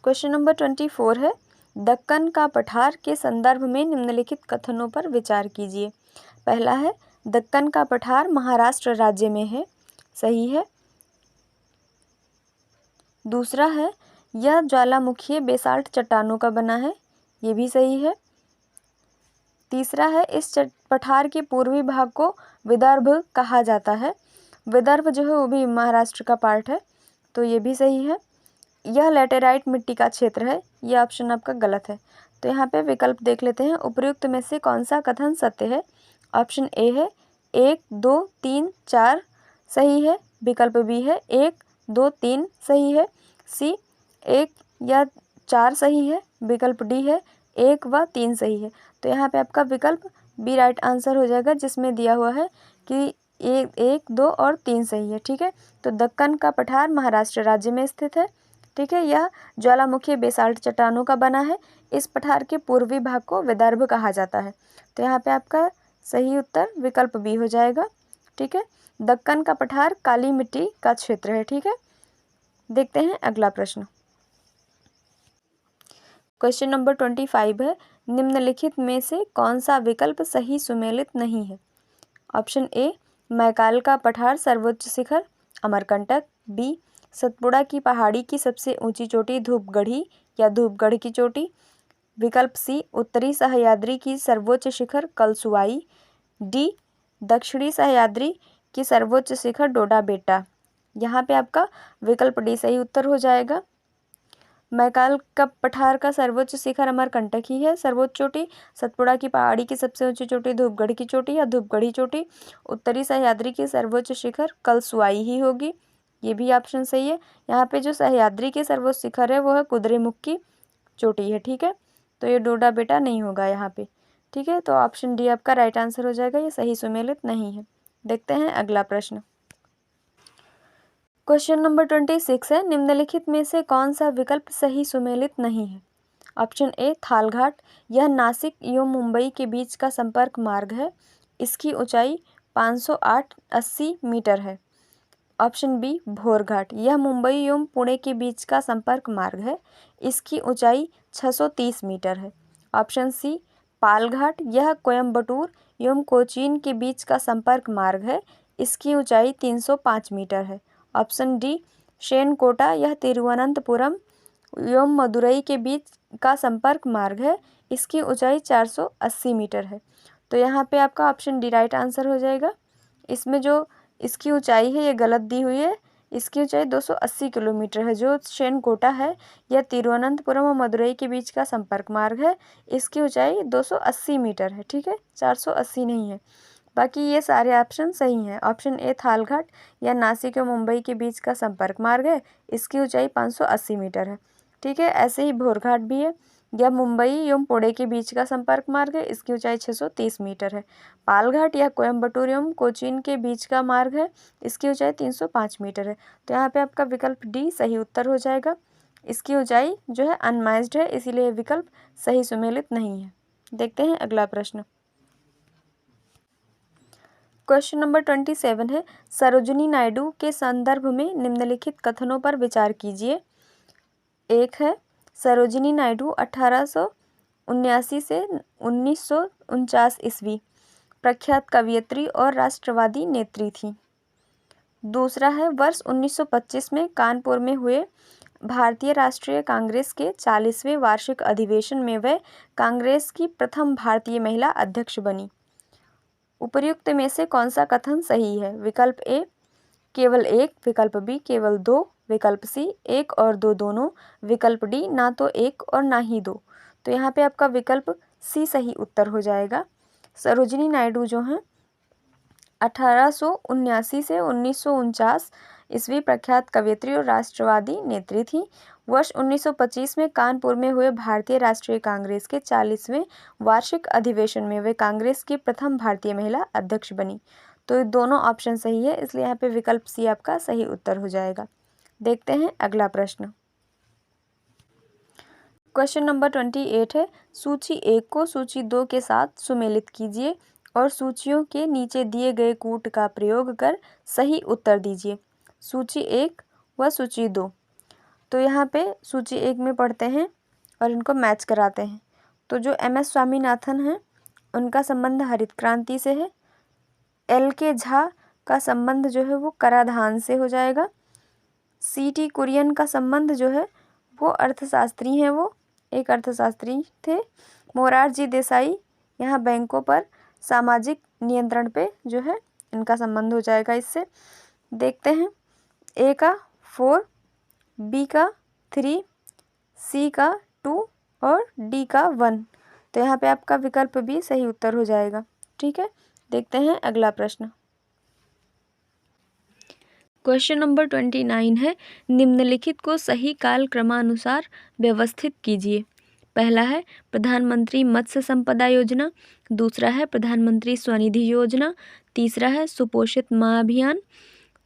क्वेश्चन नंबर 24 है, दक्कन का पठार के संदर्भ में निम्नलिखित कथनों पर विचार कीजिए। पहला है दक्कन का पठार महाराष्ट्र राज्य में है, सही है। दूसरा है यह ज्वालामुखीय बेसाल्ट चट्टानों का बना है, ये भी सही है। तीसरा है इस पठार के पूर्वी भाग को विदर्भ कहा जाता है। विदर्भ जो है वो भी महाराष्ट्र का पार्ट है, तो ये भी सही है। यह लैटेराइट मिट्टी का क्षेत्र है, यह ऑप्शन आपका गलत है। तो यहाँ पे विकल्प देख लेते हैं, उपर्युक्त में से कौन सा कथन सत्य है। ऑप्शन ए है 1, 2, 3, 4 सही है। विकल्प बी है 1, 2, 3 सही है। सी 1 या 4 सही है। विकल्प डी है 1 व 3 सही है। तो यहाँ पे आपका विकल्प बी राइट आंसर हो जाएगा, जिसमें दिया हुआ है कि 1, 2 और 3 सही है। ठीक है, तो दक्कन का पठार महाराष्ट्र राज्य में स्थित है। ठीक है, यह ज्वालामुखी बेसाल्ट चट्टानों का बना है। इस पठार के पूर्वी भाग को विदर्भ कहा जाता है। तो यहाँ पे आपका सही उत्तर विकल्प बी हो जाएगा। ठीक है, दक्कन का पठार काली मिट्टी का क्षेत्र है। ठीक है, देखते हैं अगला प्रश्न। क्वेश्चन नंबर 25 है, निम्नलिखित में से कौन सा विकल्प सही सुमेलित नहीं है? ऑप्शन ए, मैकाल का पठार सर्वोच्च शिखर अमरकंटक। बी, सतपुड़ा की पहाड़ी की सबसे ऊंची चोटी धूपगढ़ी या धूपगढ़ की चोटी। विकल्प सी, उत्तरी सह्याद्री की सर्वोच्च शिखर कलसुआई। डी, दक्षिणी सह्याद्री की सर्वोच्च शिखर डोडा बेटा। यहाँ पे आपका विकल्प डी सही उत्तर हो जाएगा। मैकाल का पठार का सर्वोच्च शिखर अमरकंटक ही है सर्वोच्च चोटी। सतपुड़ा की पहाड़ी की सबसे ऊंची चोटी धूपगढ़ की चोटी या धूपगढ़ी चोटी। उत्तरी सह्याद्री की सर्वोच्च शिखर कलसुआई ही होगी, ये भी ऑप्शन सही है। यहाँ पे जो सह्याद्री की सर्वोच्च शिखर है वो है कुद्रेमुख की चोटी है। ठीक है, तो ये डोडा बेटा नहीं होगा यहाँ पे। ठीक है, तो ऑप्शन डी आपका राइट आंसर हो जाएगा, ये सही सुमेलित नहीं है। देखते हैं अगला प्रश्न। क्वेश्चन नंबर 26 है, निम्नलिखित में से कौन सा विकल्प सही सुमेलित नहीं है? ऑप्शन ए, थालघाट, यह नासिक एवं मुंबई के बीच का संपर्क मार्ग है। इसकी ऊंचाई 508-80 मीटर है। ऑप्शन बी, भोरघाट, यह मुंबई एवं पुणे के बीच का संपर्क मार्ग है। इसकी ऊंचाई 630 मीटर है। ऑप्शन सी, पालघाट, यह कोयम्बटूर एवं कोचीन के बीच का संपर्क मार्ग है। इसकी ऊंचाई 305 मीटर है। ऑप्शन डी, शेनकोटा, यह तिरुवनंतपुरम एवं मदुरई के बीच का संपर्क मार्ग है। इसकी ऊंचाई 480 मीटर है। तो यहाँ पे आपका ऑप्शन डी राइट आंसर हो जाएगा। इसमें जो इसकी ऊंचाई है ये गलत दी हुई है। इसकी ऊंचाई 280 किलोमीटर है। जो शेनकोटा है यह तिरुवनंतपुरम और मदुरई के बीच का संपर्क मार्ग है। इसकी ऊंचाई 280 मीटर है। ठीक है, 480 नहीं है। बाकी ये सारे ऑप्शन सही हैं। ऑप्शन ए, थालघाट, या नासिक और मुंबई के बीच का संपर्क मार्ग है। इसकी ऊंचाई 580 मीटर है। ठीक है, ऐसे ही भोरघाट भी है, यह मुंबई एवं पुणे के बीच का संपर्क मार्ग है। इसकी ऊंचाई 630 मीटर है। पालघाट या कोयम्बटूर एवं कोचीन के बीच का मार्ग है। इसकी ऊंचाई 305 मीटर है। तो यहाँ पे आपका विकल्प डी सही उत्तर हो जाएगा। इसकी ऊंचाई जो है अनमैच्ड है, इसीलिए विकल्प सही सुमेलित नहीं है। देखते हैं अगला प्रश्न। क्वेश्चन नंबर 27 है, सरोजिनी नायडू के संदर्भ में निम्नलिखित कथनों पर विचार कीजिए। एक है, सरोजिनी नायडू 1879 से 1949 ईस्वी प्रख्यात कवयित्री और राष्ट्रवादी नेत्री थी। दूसरा है, वर्ष 1925 में कानपुर में हुए भारतीय राष्ट्रीय कांग्रेस के 40वें वार्षिक अधिवेशन में वह कांग्रेस की प्रथम भारतीय महिला अध्यक्ष बनी। उपर्युक्त में से कौन सा कथन सही है? विकल्प ए, केवल एक। विकल्प बी, केवल दो। विकल्प सी, एक और दो दोनों। विकल्प डी, ना तो एक और ना ही दो। तो यहाँ पे आपका विकल्प सी सही उत्तर हो जाएगा। सरोजिनी नायडू जो हैं 1879 से 1949 ईस्वी प्रख्यात कवयित्री और राष्ट्रवादी नेत्री थी। वर्ष 1925 में कानपुर में हुए भारतीय राष्ट्रीय कांग्रेस के 40वें वार्षिक अधिवेशन में वे कांग्रेस की प्रथम भारतीय महिला अध्यक्ष बनी। तो दोनों ऑप्शन सही है, इसलिए यहाँ पे विकल्प सी आपका सही उत्तर हो जाएगा। देखते हैं अगला प्रश्न। क्वेश्चन नंबर 28 है, सूची 1 को सूची 2 के साथ सुमेलित कीजिए और सूचियों के नीचे दिए गए कूट का प्रयोग कर सही उत्तर दीजिए। सूची 1 व सूची 2। तो यहाँ पे सूची 1 में पढ़ते हैं और इनको मैच कराते हैं। तो जो MS स्वामीनाथन हैं उनका संबंध हरित क्रांति से है। LK झा का संबंध जो है वो कराधान से हो जाएगा। CT कुरियन का संबंध जो है वो अर्थशास्त्री हैं, वो एक अर्थशास्त्री थे। मोरारजी देसाई यहाँ बैंकों पर सामाजिक नियंत्रण पे जो है इनका संबंध हो जाएगा इससे। देखते हैं, A का 4, B का 3, C का 2 और D का 1। तो यहाँ पे आपका विकल्प भी सही उत्तर हो जाएगा। ठीक है, देखते हैं अगला प्रश्न। क्वेश्चन नंबर 29 है, निम्नलिखित को सही काल क्रमानुसार व्यवस्थित कीजिए। पहला है प्रधानमंत्री मत्स्य संपदा योजना, दूसरा है प्रधानमंत्री स्वनिधि योजना, तीसरा है सुपोषित माँ अभियान,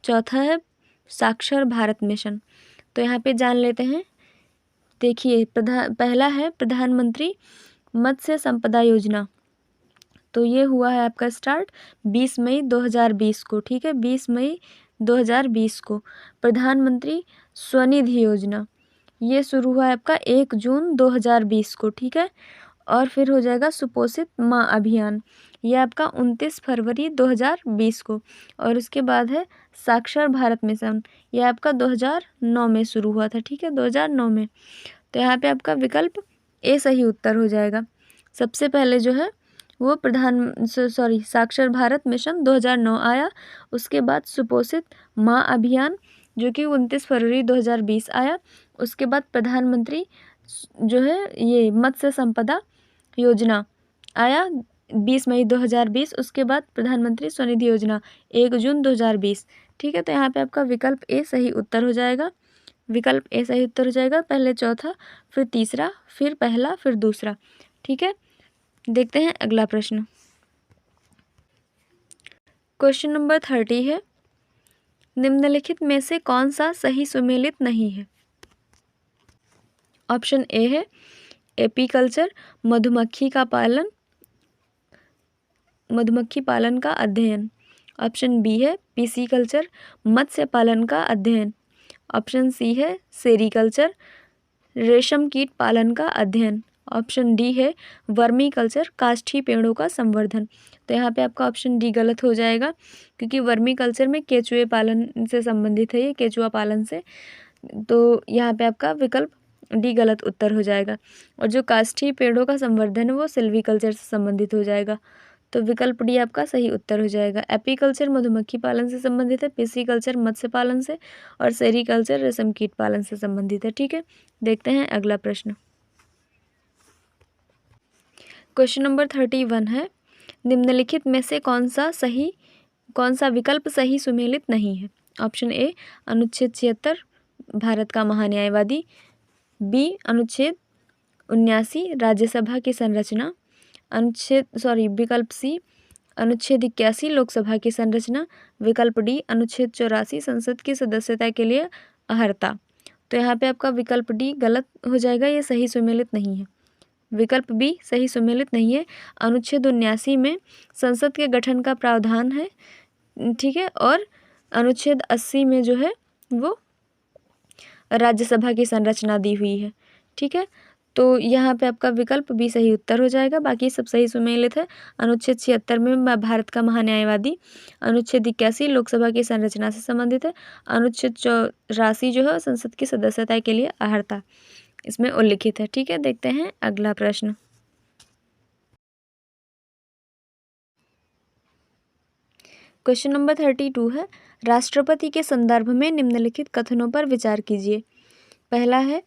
चौथा है साक्षर भारत मिशन। तो यहाँ पे जान लेते हैं। देखिए पहला है प्रधानमंत्री मत्स्य संपदा योजना, तो ये हुआ है आपका स्टार्ट 20 मई 2020 को, ठीक है, 20 मई 2020 को। प्रधानमंत्री स्वनिधि योजना ये शुरू हुआ है आपका 1 जून 2020 को, ठीक है। और फिर हो जाएगा सुपोषित माँ अभियान, ये आपका 29 फरवरी 2020 को। और उसके बाद है साक्षर भारत मिशन, ये आपका 2009 में शुरू हुआ था, ठीक है, 2009 में। तो यहाँ पे आपका विकल्प ए सही उत्तर हो जाएगा। सबसे पहले जो है वो साक्षर भारत मिशन 2009 आया, उसके बाद सुपोषित माँ अभियान जो कि 29 फरवरी 2020 आया, उसके बाद प्रधानमंत्री जो है ये मत्स्य संपदा योजना आया 20 मई 2020, उसके बाद प्रधानमंत्री स्वनिधि योजना 1 जून 2020, ठीक है। तो यहाँ पे आपका विकल्प ए सही उत्तर हो जाएगा, विकल्प ए सही उत्तर हो जाएगा। पहले चौथा, फिर तीसरा, फिर पहला, फिर दूसरा, ठीक है। देखते हैं अगला प्रश्न। क्वेश्चन नंबर 30 है, निम्नलिखित में से कौन सा सही सुमेलित नहीं है? ऑप्शन ए है एपीकल्चर, मधुमक्खी पालन का अध्ययन। ऑप्शन बी है पीसीकल्चर, मत्स्य पालन का अध्ययन। ऑप्शन सी है सेरीकल्चर, रेशम कीट पालन का अध्ययन। ऑप्शन डी है वर्मी कल्चर, काष्ठी पेड़ों का संवर्धन। तो यहाँ पे आपका ऑप्शन डी गलत हो जाएगा, क्योंकि वर्मी कल्चर में केचुए पालन से संबंधित है, ये केचुआ पालन से। तो यहाँ पे आपका विकल्प डी गलत उत्तर हो जाएगा। और जो काष्ठी पेड़ों का संवर्धन है वो सिल्वीकल्चर से संबंधित हो जाएगा। तो विकल्प डी आपका सही उत्तर हो जाएगा। एपीकल्चर मधुमक्खी पालन से संबंधित है, पिसीकल्चर मत्स्य पालन से, और सेरीकल्चर रेशम कीट पालन से संबंधित है, ठीक है। देखते हैं अगला प्रश्न। क्वेश्चन नंबर 31 है, निम्नलिखित में से कौन सा विकल्प सही सुमेलित नहीं है? ऑप्शन ए अनुच्छेद 76 भारत का महान्यायवादी, बी अनुच्छेद 79 राज्यसभा की संरचना, विकल्प सी अनुच्छेद 81 लोकसभा की संरचना, विकल्प डी अनुच्छेद 84 संसद की सदस्यता के लिए अर्हता। तो यहाँ पे आपका विकल्प डी गलत हो जाएगा, ये सही सुमेलित नहीं है। विकल्प बी सही सुमेलित नहीं है। अनुच्छेद 79 में संसद के गठन का प्रावधान है, ठीक है, और अनुच्छेद 80 में जो है वो राज्यसभा की संरचना दी हुई है, ठीक है। तो यहाँ पे आपका विकल्प बी सही उत्तर हो जाएगा, बाकी सब सही सुमेलित है। अनुच्छेद 76 में भारत का महान्यायवादी, अनुच्छेद 81 लोकसभा की संरचना से संबंधित है, अनुच्छेद 84 जो है संसद की सदस्यता के लिए अर्हता इसमें उल्लिखित है, ठीक है। देखते हैं अगला प्रश्न। क्वेश्चन नंबर 32 है, राष्ट्रपति के संदर्भ में निम्नलिखित कथनों पर विचार कीजिए। पहला है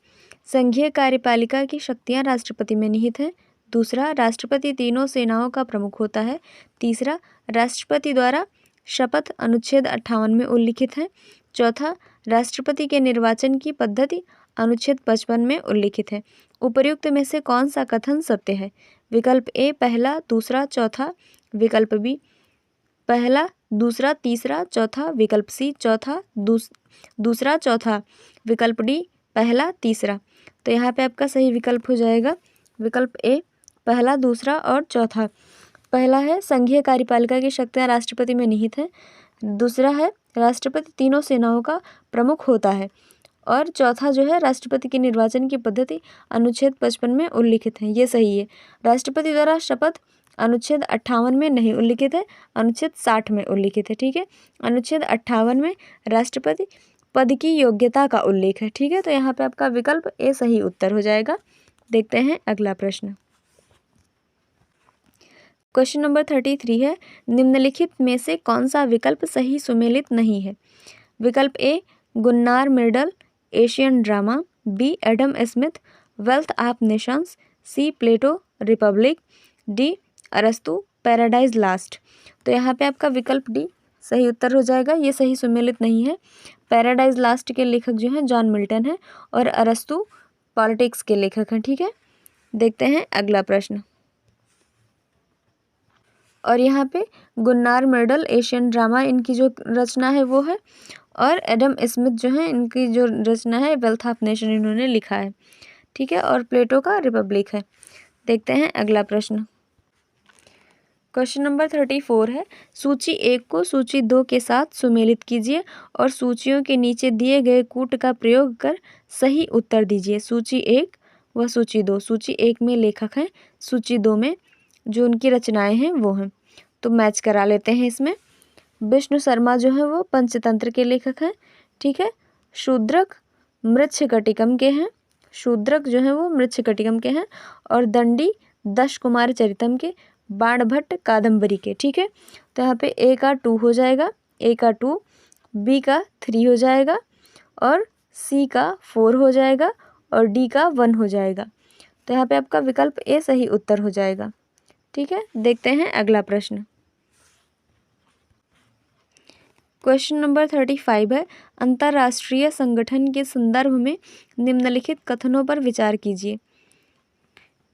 संघीय कार्यपालिका की शक्तियां राष्ट्रपति में निहित हैं। दूसरा, राष्ट्रपति तीनों सेनाओं का प्रमुख होता है। तीसरा, राष्ट्रपति द्वारा शपथ अनुच्छेद 58 में उल्लिखित है। चौथा, राष्ट्रपति के निर्वाचन की पद्धति अनुच्छेद 55 में उल्लिखित है। उपर्युक्त में से कौन सा कथन सत्य है? विकल्प ए पहला, दूसरा, चौथा। विकल्प बी पहला, दूसरा, तीसरा, चौथा। विकल्प सी चौथा, दूसरा, चौथा। विकल्प डी पहला, तीसरा। तो यहाँ पे आपका सही विकल्प हो जाएगा विकल्प ए पहला, दूसरा और चौथा। पहला है संघीय कार्यपालिका की शक्तियाँ राष्ट्रपति में निहित है। दूसरा है राष्ट्रपति तीनों सेनाओं का प्रमुख होता है। और चौथा जो है राष्ट्रपति की निर्वाचन की पद्धति अनुच्छेद 55 में उल्लिखित है, ये सही है। राष्ट्रपति द्वारा शपथ अनुच्छेद 58 में नहीं उल्लिखित है, अनुच्छेद 60 में उल्लिखित है, ठीक है। अनुच्छेद 58 में राष्ट्रपति पद की योग्यता का उल्लेख है, ठीक है। तो यहाँ पे आपका विकल्प ए सही उत्तर हो जाएगा। देखते हैं अगला प्रश्न। क्वेश्चन नंबर 33 है, निम्नलिखित में से कौन सा विकल्प सही सुमेलित नहीं है? विकल्प A Gunnar Myrdal, Asian drama. B Adam Smith, wealth of nations. C Plato, republic. D अरस्तु, पैराडाइज लास्ट। तो यहाँ पे आपका विकल्प डी सही उत्तर हो जाएगा, ये सही सुमेलित नहीं है। पैराडाइज लास्ट के लेखक जो हैं जॉन मिल्टन है और अरस्तु पॉलिटिक्स के लेखक हैं, ठीक है। देखते हैं अगला प्रश्न। और यहाँ पे गुन्नार मर्डल एशियन ड्रामा इनकी जो रचना है वो है, और एडम स्मिथ जो है इनकी जो रचना है वेल्थ ऑफ नेशन इन्होंने लिखा है, ठीक है। और प्लेटो का रिपब्लिक है। देखते हैं अगला प्रश्न। क्वेश्चन नंबर 34 है, सूची 1 को सूची 2 के साथ सुमेलित कीजिए और सूचियों के नीचे दिए गए कूट का प्रयोग कर सही उत्तर दीजिए। सूची 1 व सूची 2। सूची 1 में लेखक हैं, सूची 2 में जो उनकी रचनाएं हैं वो हैं। तो मैच करा लेते हैं इसमें। विष्णु शर्मा जो है वो पंचतंत्र के लेखक हैं, ठीक है। शूद्रक मृच्छकटिकम के हैं, शूद्रक जो है वो मृच्छकटिकम के हैं। और दंडी दश कुमार चरितम के, बाणभट्ट कादम्बरी के, ठीक है। तो यहाँ पे ए का 2 हो जाएगा, ए का 2, बी का 3 हो जाएगा, और सी का 4 हो जाएगा, और डी का 1 हो जाएगा। तो यहाँ पे आपका विकल्प ए सही उत्तर हो जाएगा, ठीक है। देखते हैं अगला प्रश्न। क्वेश्चन नंबर 35 है, अंतर्राष्ट्रीय संगठन के संदर्भ में निम्नलिखित कथनों पर विचार कीजिए।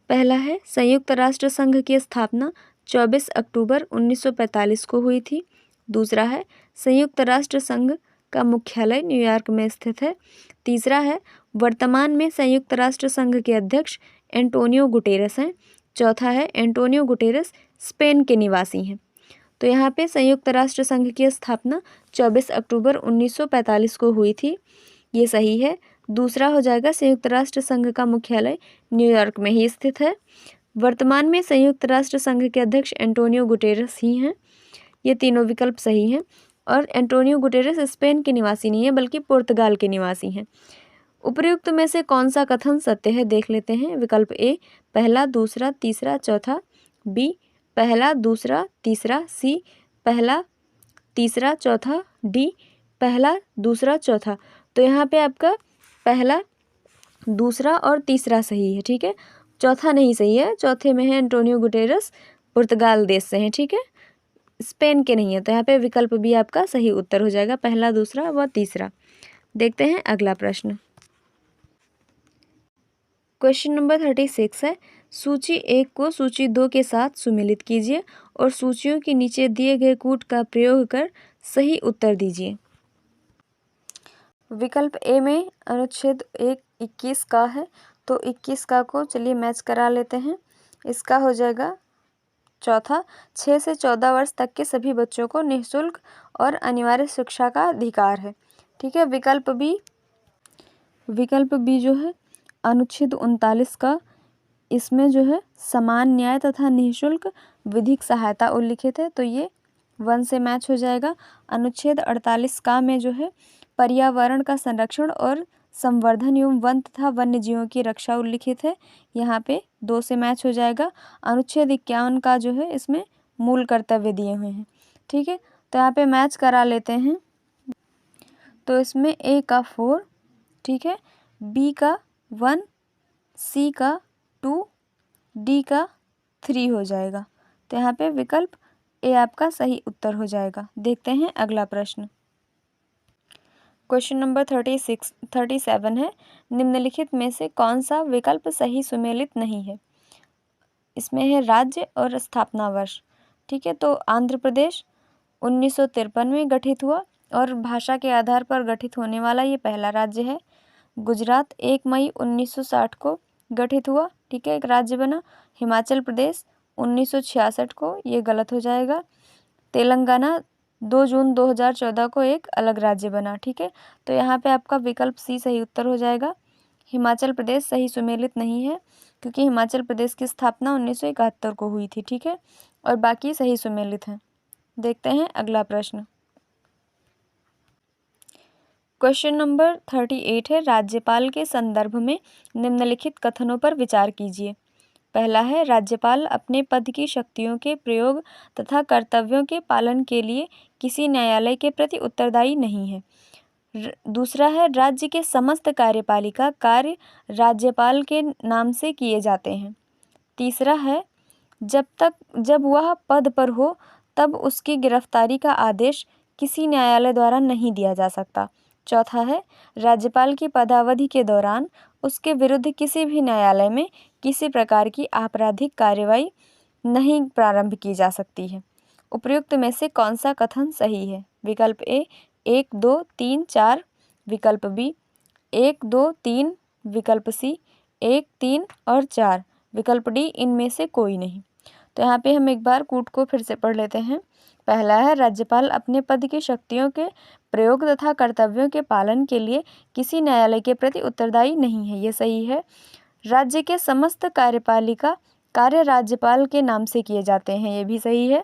पहला है, संयुक्त राष्ट्र संघ की स्थापना 24 अक्टूबर 1945 को हुई थी। दूसरा है, संयुक्त राष्ट्र संघ का मुख्यालय न्यूयॉर्क में स्थित है। तीसरा है, वर्तमान में संयुक्त राष्ट्र संघ के अध्यक्ष एंटोनियो गुटेरेस हैं। चौथा है, एंटोनियो गुटेरेस स्पेन के निवासी हैं। तो यहाँ पे संयुक्त राष्ट्र संघ की स्थापना 24 अक्टूबर 1945 को हुई थी, ये सही है। दूसरा हो जाएगा, संयुक्त राष्ट्र संघ का मुख्यालय न्यूयॉर्क में ही स्थित है। वर्तमान में संयुक्त राष्ट्र संघ के अध्यक्ष एंटोनियो गुटेरेस ही हैं, ये तीनों विकल्प सही हैं। और एंटोनियो गुटेरेस स्पेन के निवासी नहीं है बल्कि पुर्तगाल के निवासी हैं। उपर्युक्त में से कौन सा कथन सत्य है देख लेते हैं। विकल्प ए पहला, दूसरा, तीसरा, चौथा। बी पहला, दूसरा, तीसरा। सी पहला, तीसरा, चौथा। डी पहला, दूसरा, चौथा। तो यहाँ पे आपका पहला, दूसरा और तीसरा सही है, ठीक है। चौथा नहीं सही है, चौथे में है एंटोनियो गुटेरेस, पुर्तगाल देश से हैं, ठीक है, स्पेन के नहीं है। तो यहाँ पे विकल्प बी आपका सही उत्तर हो जाएगा, पहला, दूसरा व तीसरा। देखते हैं अगला प्रश्न। क्वेश्चन नंबर 36 है, सूची 1 को सूची 2 के साथ सुमेलित कीजिए और सूचियों के नीचे दिए गए कूट का प्रयोग कर सही उत्तर दीजिए। विकल्प ए में अनुच्छेद 1:21 का है, तो 21 का को चलिए मैच करा लेते हैं। इसका हो जाएगा चौथा, 6 से 14 वर्ष तक के सभी बच्चों को निःशुल्क और अनिवार्य शिक्षा का अधिकार है, ठीक है। विकल्प बी जो है अनुच्छेद 39 का, इसमें जो है समान न्याय तथा निःशुल्क विधिक सहायता उल्लिखित है, तो ये 1 से मैच हो जाएगा। अनुच्छेद 48 का में जो है पर्यावरण का संरक्षण और संवर्धन एवं वन तथा वन्य जीवों की रक्षा उल्लिखित है, यहाँ पे 2 से मैच हो जाएगा। अनुच्छेद 51 का जो है इसमें मूल कर्तव्य दिए हुए हैं, ठीक है। तो यहाँ पे मैच करा लेते हैं। तो इसमें ए का 4, ठीक है, बी का 1, सी का 2, डी का 3 हो जाएगा। तो यहाँ पे विकल्प ए आपका सही उत्तर हो जाएगा। देखते हैं अगला प्रश्न। क्वेश्चन नंबर 37 है, निम्नलिखित में से कौन सा विकल्प सही सुमेलित नहीं है। इसमें है राज्य और स्थापना वर्ष, ठीक है। तो आंध्र प्रदेश 1953 में गठित हुआ और भाषा के आधार पर गठित होने वाला ये पहला राज्य है। गुजरात 1 मई 1960 को गठित हुआ, ठीक है, एक राज्य बना। हिमाचल प्रदेश 1966 को, ये गलत हो जाएगा। तेलंगाना 2 जून 2014 को एक अलग राज्य बना, ठीक है। तो यहाँ पे आपका विकल्प सी सही उत्तर हो जाएगा। हिमाचल प्रदेश सही सुमेलित नहीं है क्योंकि हिमाचल प्रदेश की स्थापना 1971 को हुई थी, ठीक है, और बाकी सही सुमेलित हैं। देखते हैं अगला प्रश्न। क्वेश्चन नंबर 38 है, राज्यपाल के संदर्भ में निम्नलिखित कथनों पर विचार कीजिए। पहला है, राज्यपाल अपने पद की शक्तियों के प्रयोग तथा कर्तव्यों के पालन के लिए किसी न्यायालय के प्रति उत्तरदायी नहीं है। दूसरा है, राज्य के समस्त कार्यपालिका कार्य राज्यपाल के नाम से किए जाते हैं। तीसरा है, जब वह पद पर हो तब उसकी गिरफ्तारी का आदेश किसी न्यायालय द्वारा नहीं दिया जा सकता। चौथा है राज्यपाल की पदावधि के दौरान उसके विरुद्ध किसी भी न्यायालय में किसी प्रकार की आपराधिक कार्रवाई नहीं प्रारंभ की जा सकती है। उपर्युक्त में से कौन सा कथन सही है? विकल्प ए 1, 2, 3, 4, विकल्प बी 1, 2, 3, विकल्प सी 1, 3 और 4, विकल्प डी इनमें से कोई नहीं। तो यहाँ पे हम एक बार कूट को फिर से पढ़ लेते हैं। पहला है राज्यपाल अपने पद की शक्तियों के प्रयोग तथा कर्तव्यों के पालन के लिए किसी न्यायालय के प्रति उत्तरदायी नहीं है, ये सही है। राज्य के समस्त कार्यपालिका कार्य राज्यपाल के नाम से किए जाते हैं, ये भी सही है।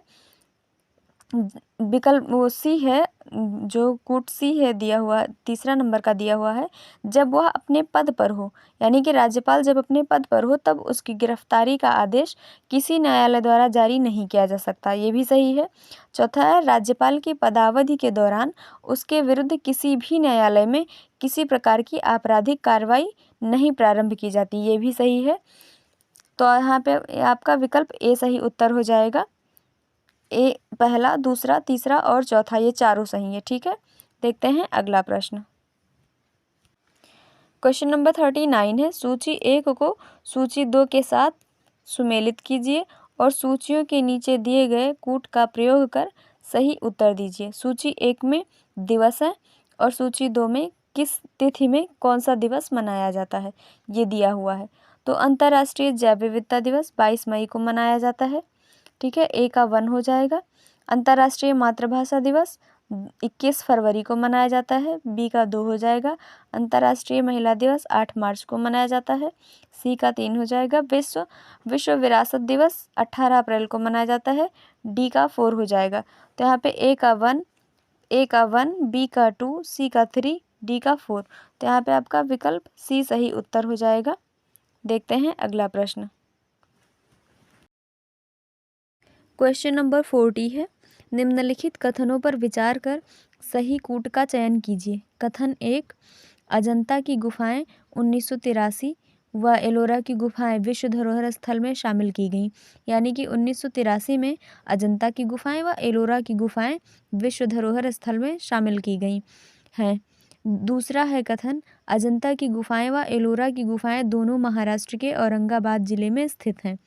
विकल्प वो सी है, जो कूट सी है दिया हुआ, तीसरा नंबर का दिया हुआ है, जब वह अपने पद पर हो, यानी कि राज्यपाल जब अपने पद पर हो तब उसकी गिरफ्तारी का आदेश किसी न्यायालय द्वारा जारी नहीं किया जा सकता, ये भी सही है। चौथा है राज्यपाल की पदावधि के दौरान उसके विरुद्ध किसी भी न्यायालय में किसी प्रकार की आपराधिक कार्रवाई नहीं प्रारंभ की जाती, ये भी सही है। तो यहाँ पे आपका विकल्प ए सही उत्तर हो जाएगा। ए पहला, दूसरा, तीसरा और चौथा ये चारों सही है। ठीक है, देखते हैं अगला प्रश्न। क्वेश्चन नंबर 39 है, सूची 1 को सूची 2 के साथ सुमेलित कीजिए और सूचियों के नीचे दिए गए कूट का प्रयोग कर सही उत्तर दीजिए। सूची 1 में दिवस है और सूची 2 में किस तिथि में कौन सा दिवस मनाया जाता है, ये दिया हुआ है। तो अंतर्राष्ट्रीय जैव विविधता दिवस 22 मई को मनाया जाता है। ठीक है, ए का 1 हो जाएगा। अंतर्राष्ट्रीय मातृभाषा दिवस 21 फरवरी को मनाया जाता है, बी का 2 हो जाएगा। अंतर्राष्ट्रीय महिला दिवस 8 मार्च को मनाया जाता है, सी का 3 हो जाएगा। विश्व विरासत दिवस 18 अप्रैल को मनाया जाता है, डी का 4 हो जाएगा। तो यहाँ पे ए का 1, बी का 2, सी का 3, डी का 4। तो यहाँ पे आपका विकल्प सी सही उत्तर हो जाएगा। देखते हैं अगला प्रश्न। क्वेश्चन नंबर 40 है, निम्नलिखित कथनों पर विचार कर सही कूट का चयन कीजिए। कथन 1, अजंता की गुफाएं 1983 व एलोरा की गुफाएं विश्व धरोहर स्थल में शामिल की गईं, यानी कि 1983 में अजंता की गुफाएं व एलोरा की गुफाएं विश्व धरोहर स्थल में शामिल की गई हैं। दूसरा है कथन, अजंता की गुफाएं व एलोरा की गुफाएं दोनों महाराष्ट्र के औरंगाबाद जिले में स्थित हैं।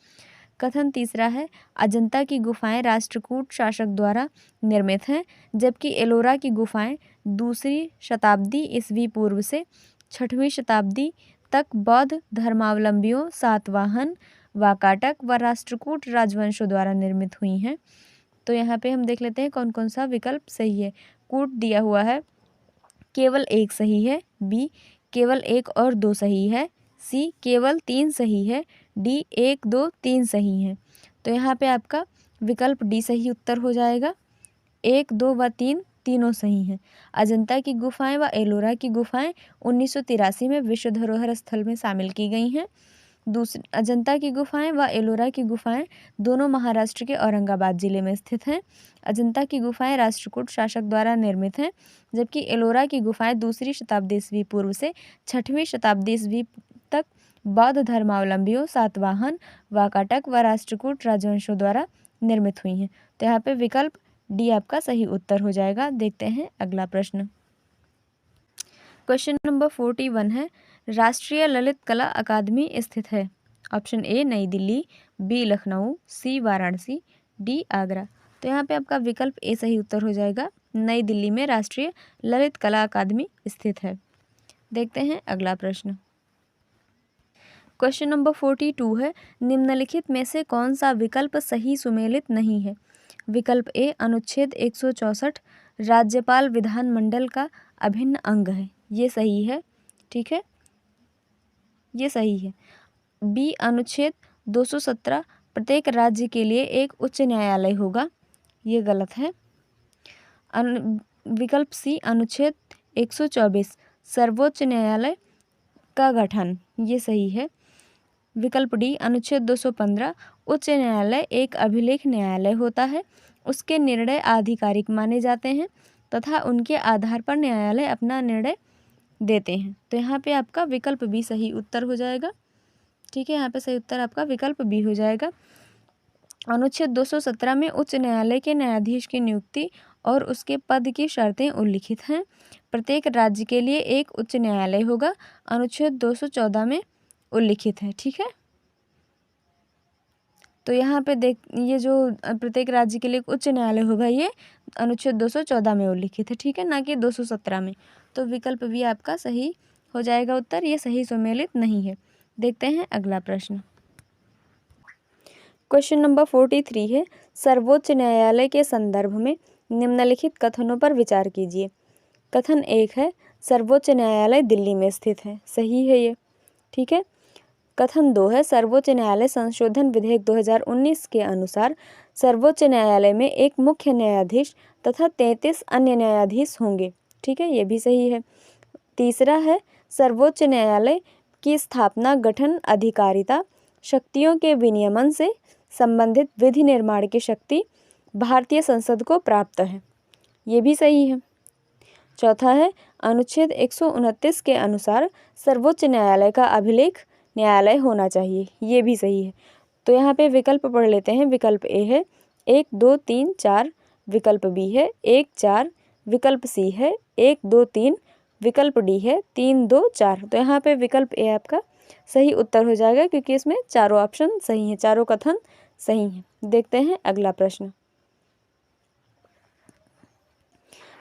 कथन तीसरा है, अजंता की गुफाएं राष्ट्रकूट शासक द्वारा निर्मित हैं, जबकि एलोरा की गुफाएं 2वीं शताब्दी ईस्वी पूर्व से 6वीं शताब्दी तक बौद्ध धर्मावलंबियों, सातवाहन, वाकाटक व राष्ट्रकूट राजवंशों द्वारा निर्मित हुई हैं। तो यहाँ पे हम देख लेते हैं कौन कौन सा विकल्प सही है। कूट दिया हुआ है, केवल 1 सही है, बी केवल 1 और 2 सही है, सी केवल 3 सही है, डी 1, 2, 3 सही हैं। तो यहाँ पे आपका विकल्प डी सही उत्तर हो जाएगा। 1, 2 व 3 तीनों सही हैं। अजंता की गुफाएं व एलोरा की गुफाएं 1983 में विश्व धरोहर स्थल में शामिल की गई हैं। अजंता की गुफाएं व एलोरा की गुफाएं दोनों महाराष्ट्र के औरंगाबाद जिले में स्थित हैं। अजंता की गुफाएं राष्ट्रकूट शासक द्वारा निर्मित हैं, जबकि एलोरा की गुफाएं 2वीं शताब्दी ईस्वी पूर्व से 6वीं शताब्दी ईस्वी तक बौद्ध धर्मावलंबियों, सातवाहन, वाकाटक व राष्ट्रकूट राजवंशों द्वारा निर्मित हुई हैं। तो यहाँ पे विकल्प डी आपका सही उत्तर हो जाएगा। देखते हैं अगला प्रश्न। क्वेश्चन नंबर 41 है, राष्ट्रीय ललित कला अकादमी स्थित है। ऑप्शन ए नई दिल्ली, बी लखनऊ, सी वाराणसी, डी आगरा। तो यहाँ पे आपका विकल्प ए सही उत्तर हो जाएगा। नई दिल्ली में राष्ट्रीय ललित कला अकादमी स्थित है। देखते हैं अगला प्रश्न। क्वेश्चन नंबर 42 है, निम्नलिखित में से कौन सा विकल्प सही सुमेलित नहीं है। विकल्प ए अनुच्छेद 164 राज्यपाल विधानमंडल का अभिन्न अंग है, ये सही है। ठीक है, ये सही है। बी अनुच्छेद 217 प्रत्येक राज्य के लिए एक उच्च न्यायालय होगा, ये गलत है। विकल्प सी अनुच्छेद 124 सर्वोच्च न्यायालय का गठन, ये सही है। विकल्प डी अनुच्छेद 215 उच्च न्यायालय एक अभिलेख न्यायालय होता है, उसके निर्णय आधिकारिक माने जाते हैं तथा उनके आधार पर न्यायालय अपना निर्णय देते हैं। तो यहाँ पे आपका विकल्प बी सही उत्तर हो जाएगा। ठीक है, यहाँ पे सही उत्तर आपका विकल्प बी हो जाएगा। अनुच्छेद 217 में उच्च न्यायालय के न्यायाधीश की नियुक्ति और उसके पद की शर्तें उल्लिखित हैं। प्रत्येक राज्य के लिए एक उच्च न्यायालय होगा, अनुच्छेद 214 में उल्लिखित है। ठीक है, तो यहाँ पे देख, ये जो प्रत्येक राज्य के लिए एक उच्च न्यायालय होगा, ये अनुच्छेद 214 में उल्लिखित है। ठीक है, ना कि 217 में। तो विकल्प भी आपका सही हो जाएगा उत्तर, ये सही सुमेलित नहीं है। देखते हैं अगला प्रश्न। क्वेश्चन नंबर 43 है, सर्वोच्च न्यायालय के संदर्भ में निम्नलिखित कथनों पर विचार कीजिए। कथन 1 है, सर्वोच्च न्यायालय दिल्ली में स्थित है। सही है ये। ठीक है। कथन 2 है, सर्वोच्च न्यायालय संशोधन विधेयक 2019 के अनुसार सर्वोच्च न्यायालय में एक मुख्य न्यायाधीश तथा 33 अन्य न्यायाधीश होंगे। ठीक है, ये भी सही है। तीसरा है, सर्वोच्च न्यायालय की स्थापना गठन अधिकारिता शक्तियों के विनियमन से संबंधित विधि निर्माण की शक्ति भारतीय संसद को प्राप्त है। ये भी सही है। चौथा है, अनुच्छेद 129 के अनुसार सर्वोच्च न्यायालय का अभिलेख न्यायालय होना चाहिए। ये भी सही है। तो यहाँ पे विकल्प पढ़ लेते हैं। विकल्प ए है 1 2 3 4, विकल्प बी है 1 4, विकल्प सी है 1 2 3, विकल्प डी है 3 2 4। तो यहाँ पे विकल्प ए आपका सही उत्तर हो जाएगा, क्योंकि इसमें चारों ऑप्शन सही हैं, चारों कथन सही हैं। देखते हैं अगला प्रश्न।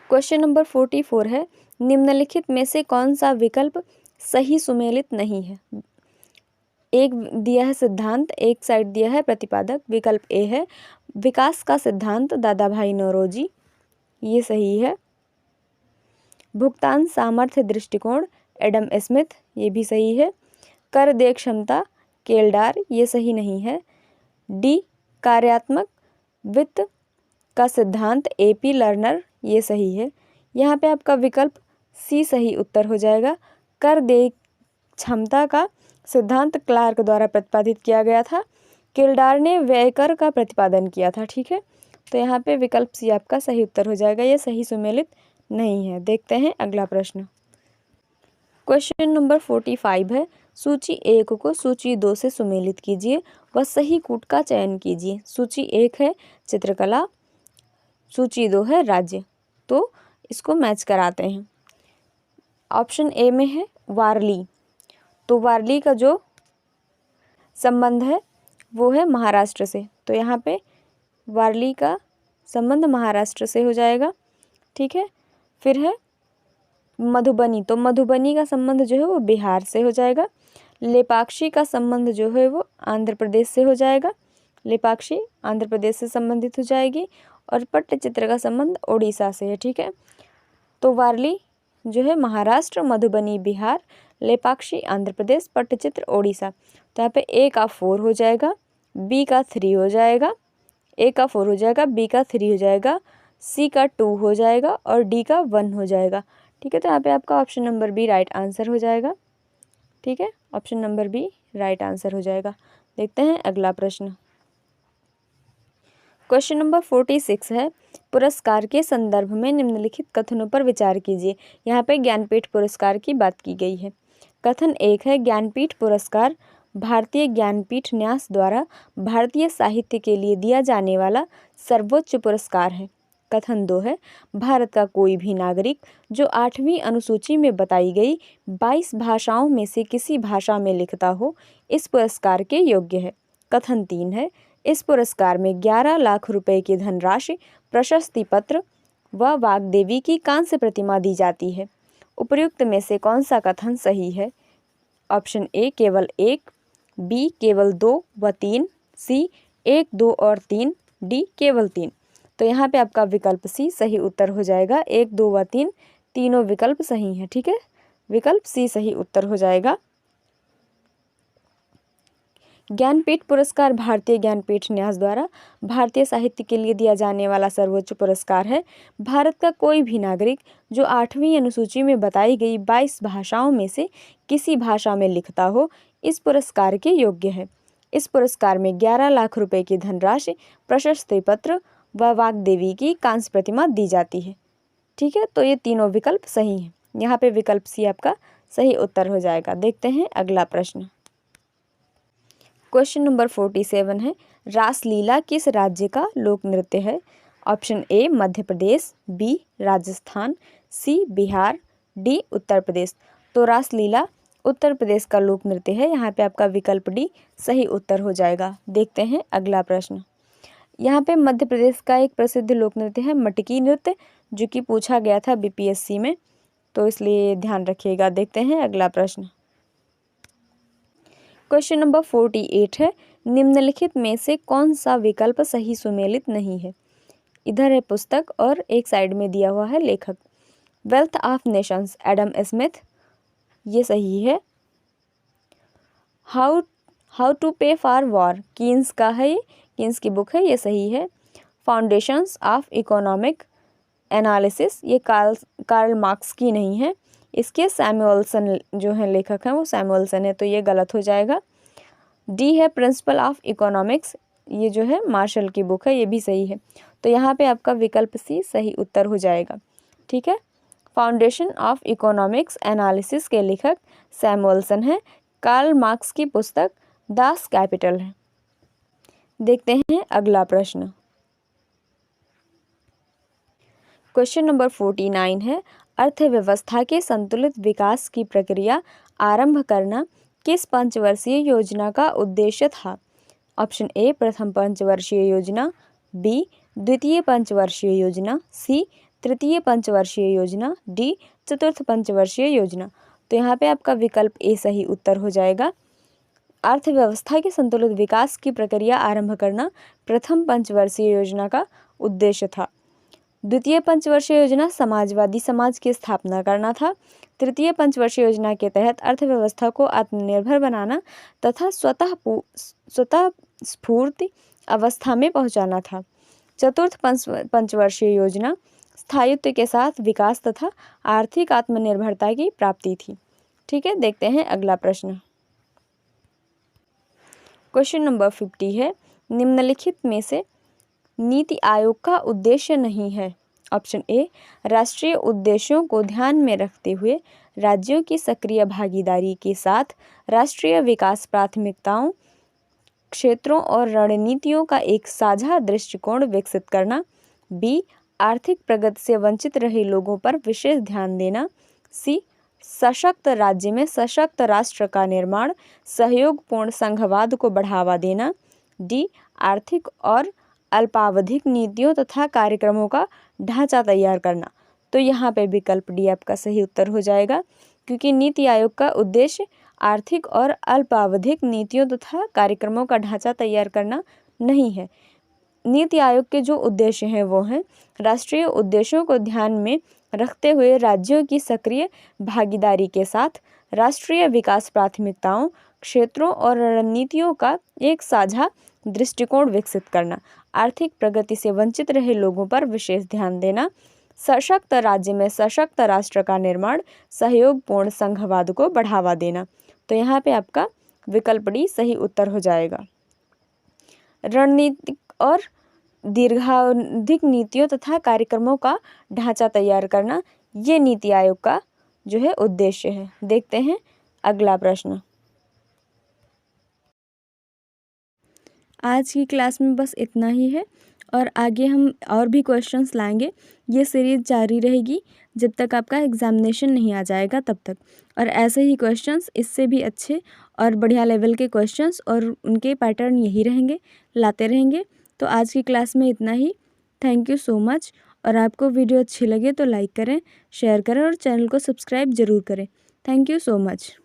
क्वेश्चन नंबर 44 है, निम्नलिखित में से कौन सा विकल्प सही सुमेलित नहीं है। एक दिया है सिद्धांत, एक साइड दिया है प्रतिपादक। विकल्प ए है विकास का सिद्धांत, दादा भाई नौरोजी। ये सही है। भुगतान सामर्थ्य दृष्टिकोण, एडम स्मिथ। ये भी सही है। कर देय क्षमता, केल्डार। ये सही नहीं है। डी कार्यात्मक वित्त का सिद्धांत, एपी लर्नर। ये सही है। यहाँ पे आपका विकल्प सी सही उत्तर हो जाएगा। कर देय क्षमता का सिद्धांत क्लार्क द्वारा प्रतिपादित किया गया था, केल्डार ने व्यय कर का प्रतिपादन किया था। ठीक है, तो यहाँ पे विकल्प सी आपका सही उत्तर हो जाएगा, ये सही सुमेलित नहीं है। देखते हैं अगला प्रश्न। क्वेश्चन नंबर 45 है, सूची 1 को सूची 2 से सुमेलित कीजिए व सही कूट का चयन कीजिए। सूची 1 है चित्रकला, सूची 2 है राज्य। तो इसको मैच कराते हैं। ऑप्शन ए में है वारली, तो वारली का जो संबंध है वो है महाराष्ट्र से, तो यहाँ पे वारली का संबंध महाराष्ट्र से हो जाएगा। ठीक है, फिर है मधुबनी, तो मधुबनी का संबंध जो है वो बिहार से हो जाएगा। लेपाक्षी का संबंध जो है वो आंध्र प्रदेश से हो जाएगा, लेपाक्षी आंध्र प्रदेश से संबंधित हो जाएगी। और पट्टचित्र का संबंध ओडिशा से है। ठीक है, तो वारली जो है महाराष्ट्र, मधुबनी बिहार, लेपाक्षी आंध्र प्रदेश, पट्टचित्र ओडिशा। तो यहाँ पे ए का 4 हो जाएगा, बी का 3 हो जाएगा, ए का 4 हो जाएगा, बी का 3 हो जाएगा, सी का 2 हो जाएगा और डी का 1 हो जाएगा। ठीक है, तो यहाँ पे आपका option number B right answer हो जाएगा। ठीक है, option number B right answer हो जाएगा। देखते हैं अगला प्रश्न। क्वेश्चन नंबर 46 है, पुरस्कार के संदर्भ में निम्नलिखित कथनों पर विचार कीजिए। यहाँ पे ज्ञानपीठ पुरस्कार की बात की गई है। कथन 1 है, ज्ञानपीठ पुरस्कार भारतीय ज्ञानपीठ न्यास द्वारा भारतीय साहित्य के लिए दिया जाने वाला सर्वोच्च पुरस्कार है। कथन 2 है, भारत का कोई भी नागरिक जो 8वीं अनुसूची में बताई गई 22 भाषाओं में से किसी भाषा में लिखता हो, इस पुरस्कार के योग्य है। कथन 3 है, इस पुरस्कार में 11 लाख रुपए की धनराशि, प्रशस्ति पत्र व वाग्देवी की कांस्य प्रतिमा दी जाती है। उपर्युक्त में से कौन सा कथन सही है। ऑप्शन ए केवल 1, बी केवल 2 व 3, सी 1 2 और 3, डी केवल 3। तो यहाँ पे आपका विकल्प सी सही उत्तर हो जाएगा। 1 2 व 3 तीनों विकल्प सही हैं। ठीक है, विकल्प सी सही उत्तर हो जाएगा। ज्ञानपीठ पुरस्कार भारतीय ज्ञानपीठ न्यास द्वारा भारतीय साहित्य के लिए दिया जाने वाला सर्वोच्च पुरस्कार है। भारत का कोई भी नागरिक जो 8वीं अनुसूची में बताई गई 22 भाषाओं में से किसी भाषा में लिखता हो, इस पुरस्कार के योग्य है। इस पुरस्कार में 11 लाख रुपए की धनराशि, प्रशस्ति पत्र व वाग्देवी की कांस्य प्रतिमा दी जाती है। ठीक है, तो ये तीनों विकल्प सही हैं। यहाँ पे विकल्प सी आपका सही उत्तर हो जाएगा। देखते हैं अगला प्रश्न। क्वेश्चन नंबर 47 है, रासलीला किस राज्य का लोक नृत्य है। Option A Madhya Pradesh, B Rajasthan, C Bihar, D Uttar Pradesh. तो रासलीला उत्तर प्रदेश का लोक नृत्य है। यहाँ पे आपका विकल्प डी सही उत्तर हो जाएगा। देखते हैं अगला प्रश्न। यहाँ पे मध्य प्रदेश का एक प्रसिद्ध लोक नृत्य है मटकी नृत्य, जो कि पूछा गया था बीपीएससी में, तो इसलिए ध्यान रखिएगा। देखते हैं अगला प्रश्न। क्वेश्चन नंबर 48 है, निम्नलिखित में से कौन सा विकल्प सही सुमेलित नहीं है। इधर है पुस्तक और एक साइड में दिया हुआ है लेखक। Wealth of Nations Adam Smith, ये सही है। हाउ टू पे फॉर वॉर कीन्स का है, ये कीन्स की बुक है, ये सही है। फाउंडेशंस ऑफ इकोनॉमिक एनालिसिस, ये कार्ल मार्क्स की नहीं है, इसके सैमुअलसन जो है लेखक हैं वो सैमुअलसन है, तो ये गलत हो जाएगा। डी है प्रिंसिपल ऑफ इकोनॉमिक्स, ये जो है मार्शल की बुक है, ये भी सही है। तो यहाँ पे आपका विकल्प सी सही उत्तर हो जाएगा। ठीक है, फाउंडेशन ऑफ इकोनॉमिक्स एनालिसिस के लेखक सैमुअलसन है। कार्ल मार्क्स की पुस्तक दास कैपिटल है। देखते हैं अगला प्रश्न। क्वेश्चन नंबर 49 है, अर्थव्यवस्था के संतुलित विकास की प्रक्रिया आरंभ करना किस पंचवर्षीय योजना का उद्देश्य था। ऑप्शन ए प्रथम पंचवर्षीय योजना, बी द्वितीय पंचवर्षीय योजना, सी तृतीय पंचवर्षीय योजना, डी चतुर्थ पंचवर्षीय योजना। तो यहाँ पे आपका विकल्प ए सही उत्तर हो जाएगा। अर्थव्यवस्था के संतुलित विकास की प्रक्रिया आरंभ करना प्रथम पंचवर्षीय योजना का उद्देश्य था। द्वितीय पंचवर्षीय योजना समाजवादी समाज की स्थापना करना था। तृतीय पंचवर्षीय योजना के तहत अर्थव्यवस्था को आत्मनिर्भर बनाना तथा स्वतः स्फूर्त अवस्था में पहुंचाना था। चतुर्थ पंचवर्षीय योजना स्थायित्व के साथ विकास तथा आर्थिक आत्मनिर्भरता की प्राप्ति थी। ठीक है, देखते हैं अगला प्रश्न। क्वेश्चन नंबर 50 है, निम्नलिखित में से नीति आयोग का उद्देश्य नहीं है। ऑप्शन ए राष्ट्रीय उद्देश्यों को ध्यान में रखते हुए राज्यों की सक्रिय भागीदारी के साथ राष्ट्रीय विकास प्राथमिकताओं, क्षेत्रों और रणनीतियों का एक साझा दृष्टिकोण विकसित करना। बी आर्थिक प्रगति से वंचित रहे लोगों पर विशेष ध्यान देना। सी सशक्त राज्य में सशक्त राष्ट्र का निर्माण, सहयोगपूर्ण संघवाद को बढ़ावा देना। डी आर्थिक और अल्पावधिक नीतियों तथा कार्यक्रमों का ढांचा तैयार करना। तो यहाँ पे विकल्प डी आपका सही उत्तर हो जाएगा, क्योंकि नीति आयोग का उद्देश्य आर्थिक और अल्पावधिक नीतियों तथा कार्यक्रमों का ढांचा तैयार करना नहीं है। नीति आयोग के जो उद्देश्य हैं वो हैं राष्ट्रीय उद्देश्यों को ध्यान में रखते हुए राज्यों की सक्रिय भागीदारी के साथ राष्ट्रीय विकास प्राथमिकताओं, क्षेत्रों और रणनीतियों का एक साझा दृष्टिकोण विकसित करना, आर्थिक प्रगति से वंचित रहे लोगों पर विशेष ध्यान देना, सशक्त राज्य में सशक्त राष्ट्र का निर्माण, सहयोगपूर्ण संघवाद को बढ़ावा देना। तो यहाँ पे आपका विकल्प डी सही उत्तर हो जाएगा। रणनीतिक और दीर्घावधिक नीतियों तथा कार्यक्रमों का ढांचा तैयार करना, ये नीति आयोग का जो है उद्देश्य है। देखते हैं अगला प्रश्न। आज की क्लास में बस इतना ही है और आगे हम और भी क्वेश्चंस लाएंगे। ये सीरीज जारी रहेगी जब तक आपका एग्जामिनेशन नहीं आ जाएगा तब तक, और ऐसे ही क्वेश्चंस इससे भी अच्छे और बढ़िया लेवल के क्वेश्चंस और उनके पैटर्न यही रहेंगे, लाते रहेंगे। तो आज की क्लास में इतना ही। Thank you so much. और आपको वीडियो अच्छी लगे तो लाइक करें, शेयर करें और चैनल को सब्सक्राइब ज़रूर करें। Thank you so much.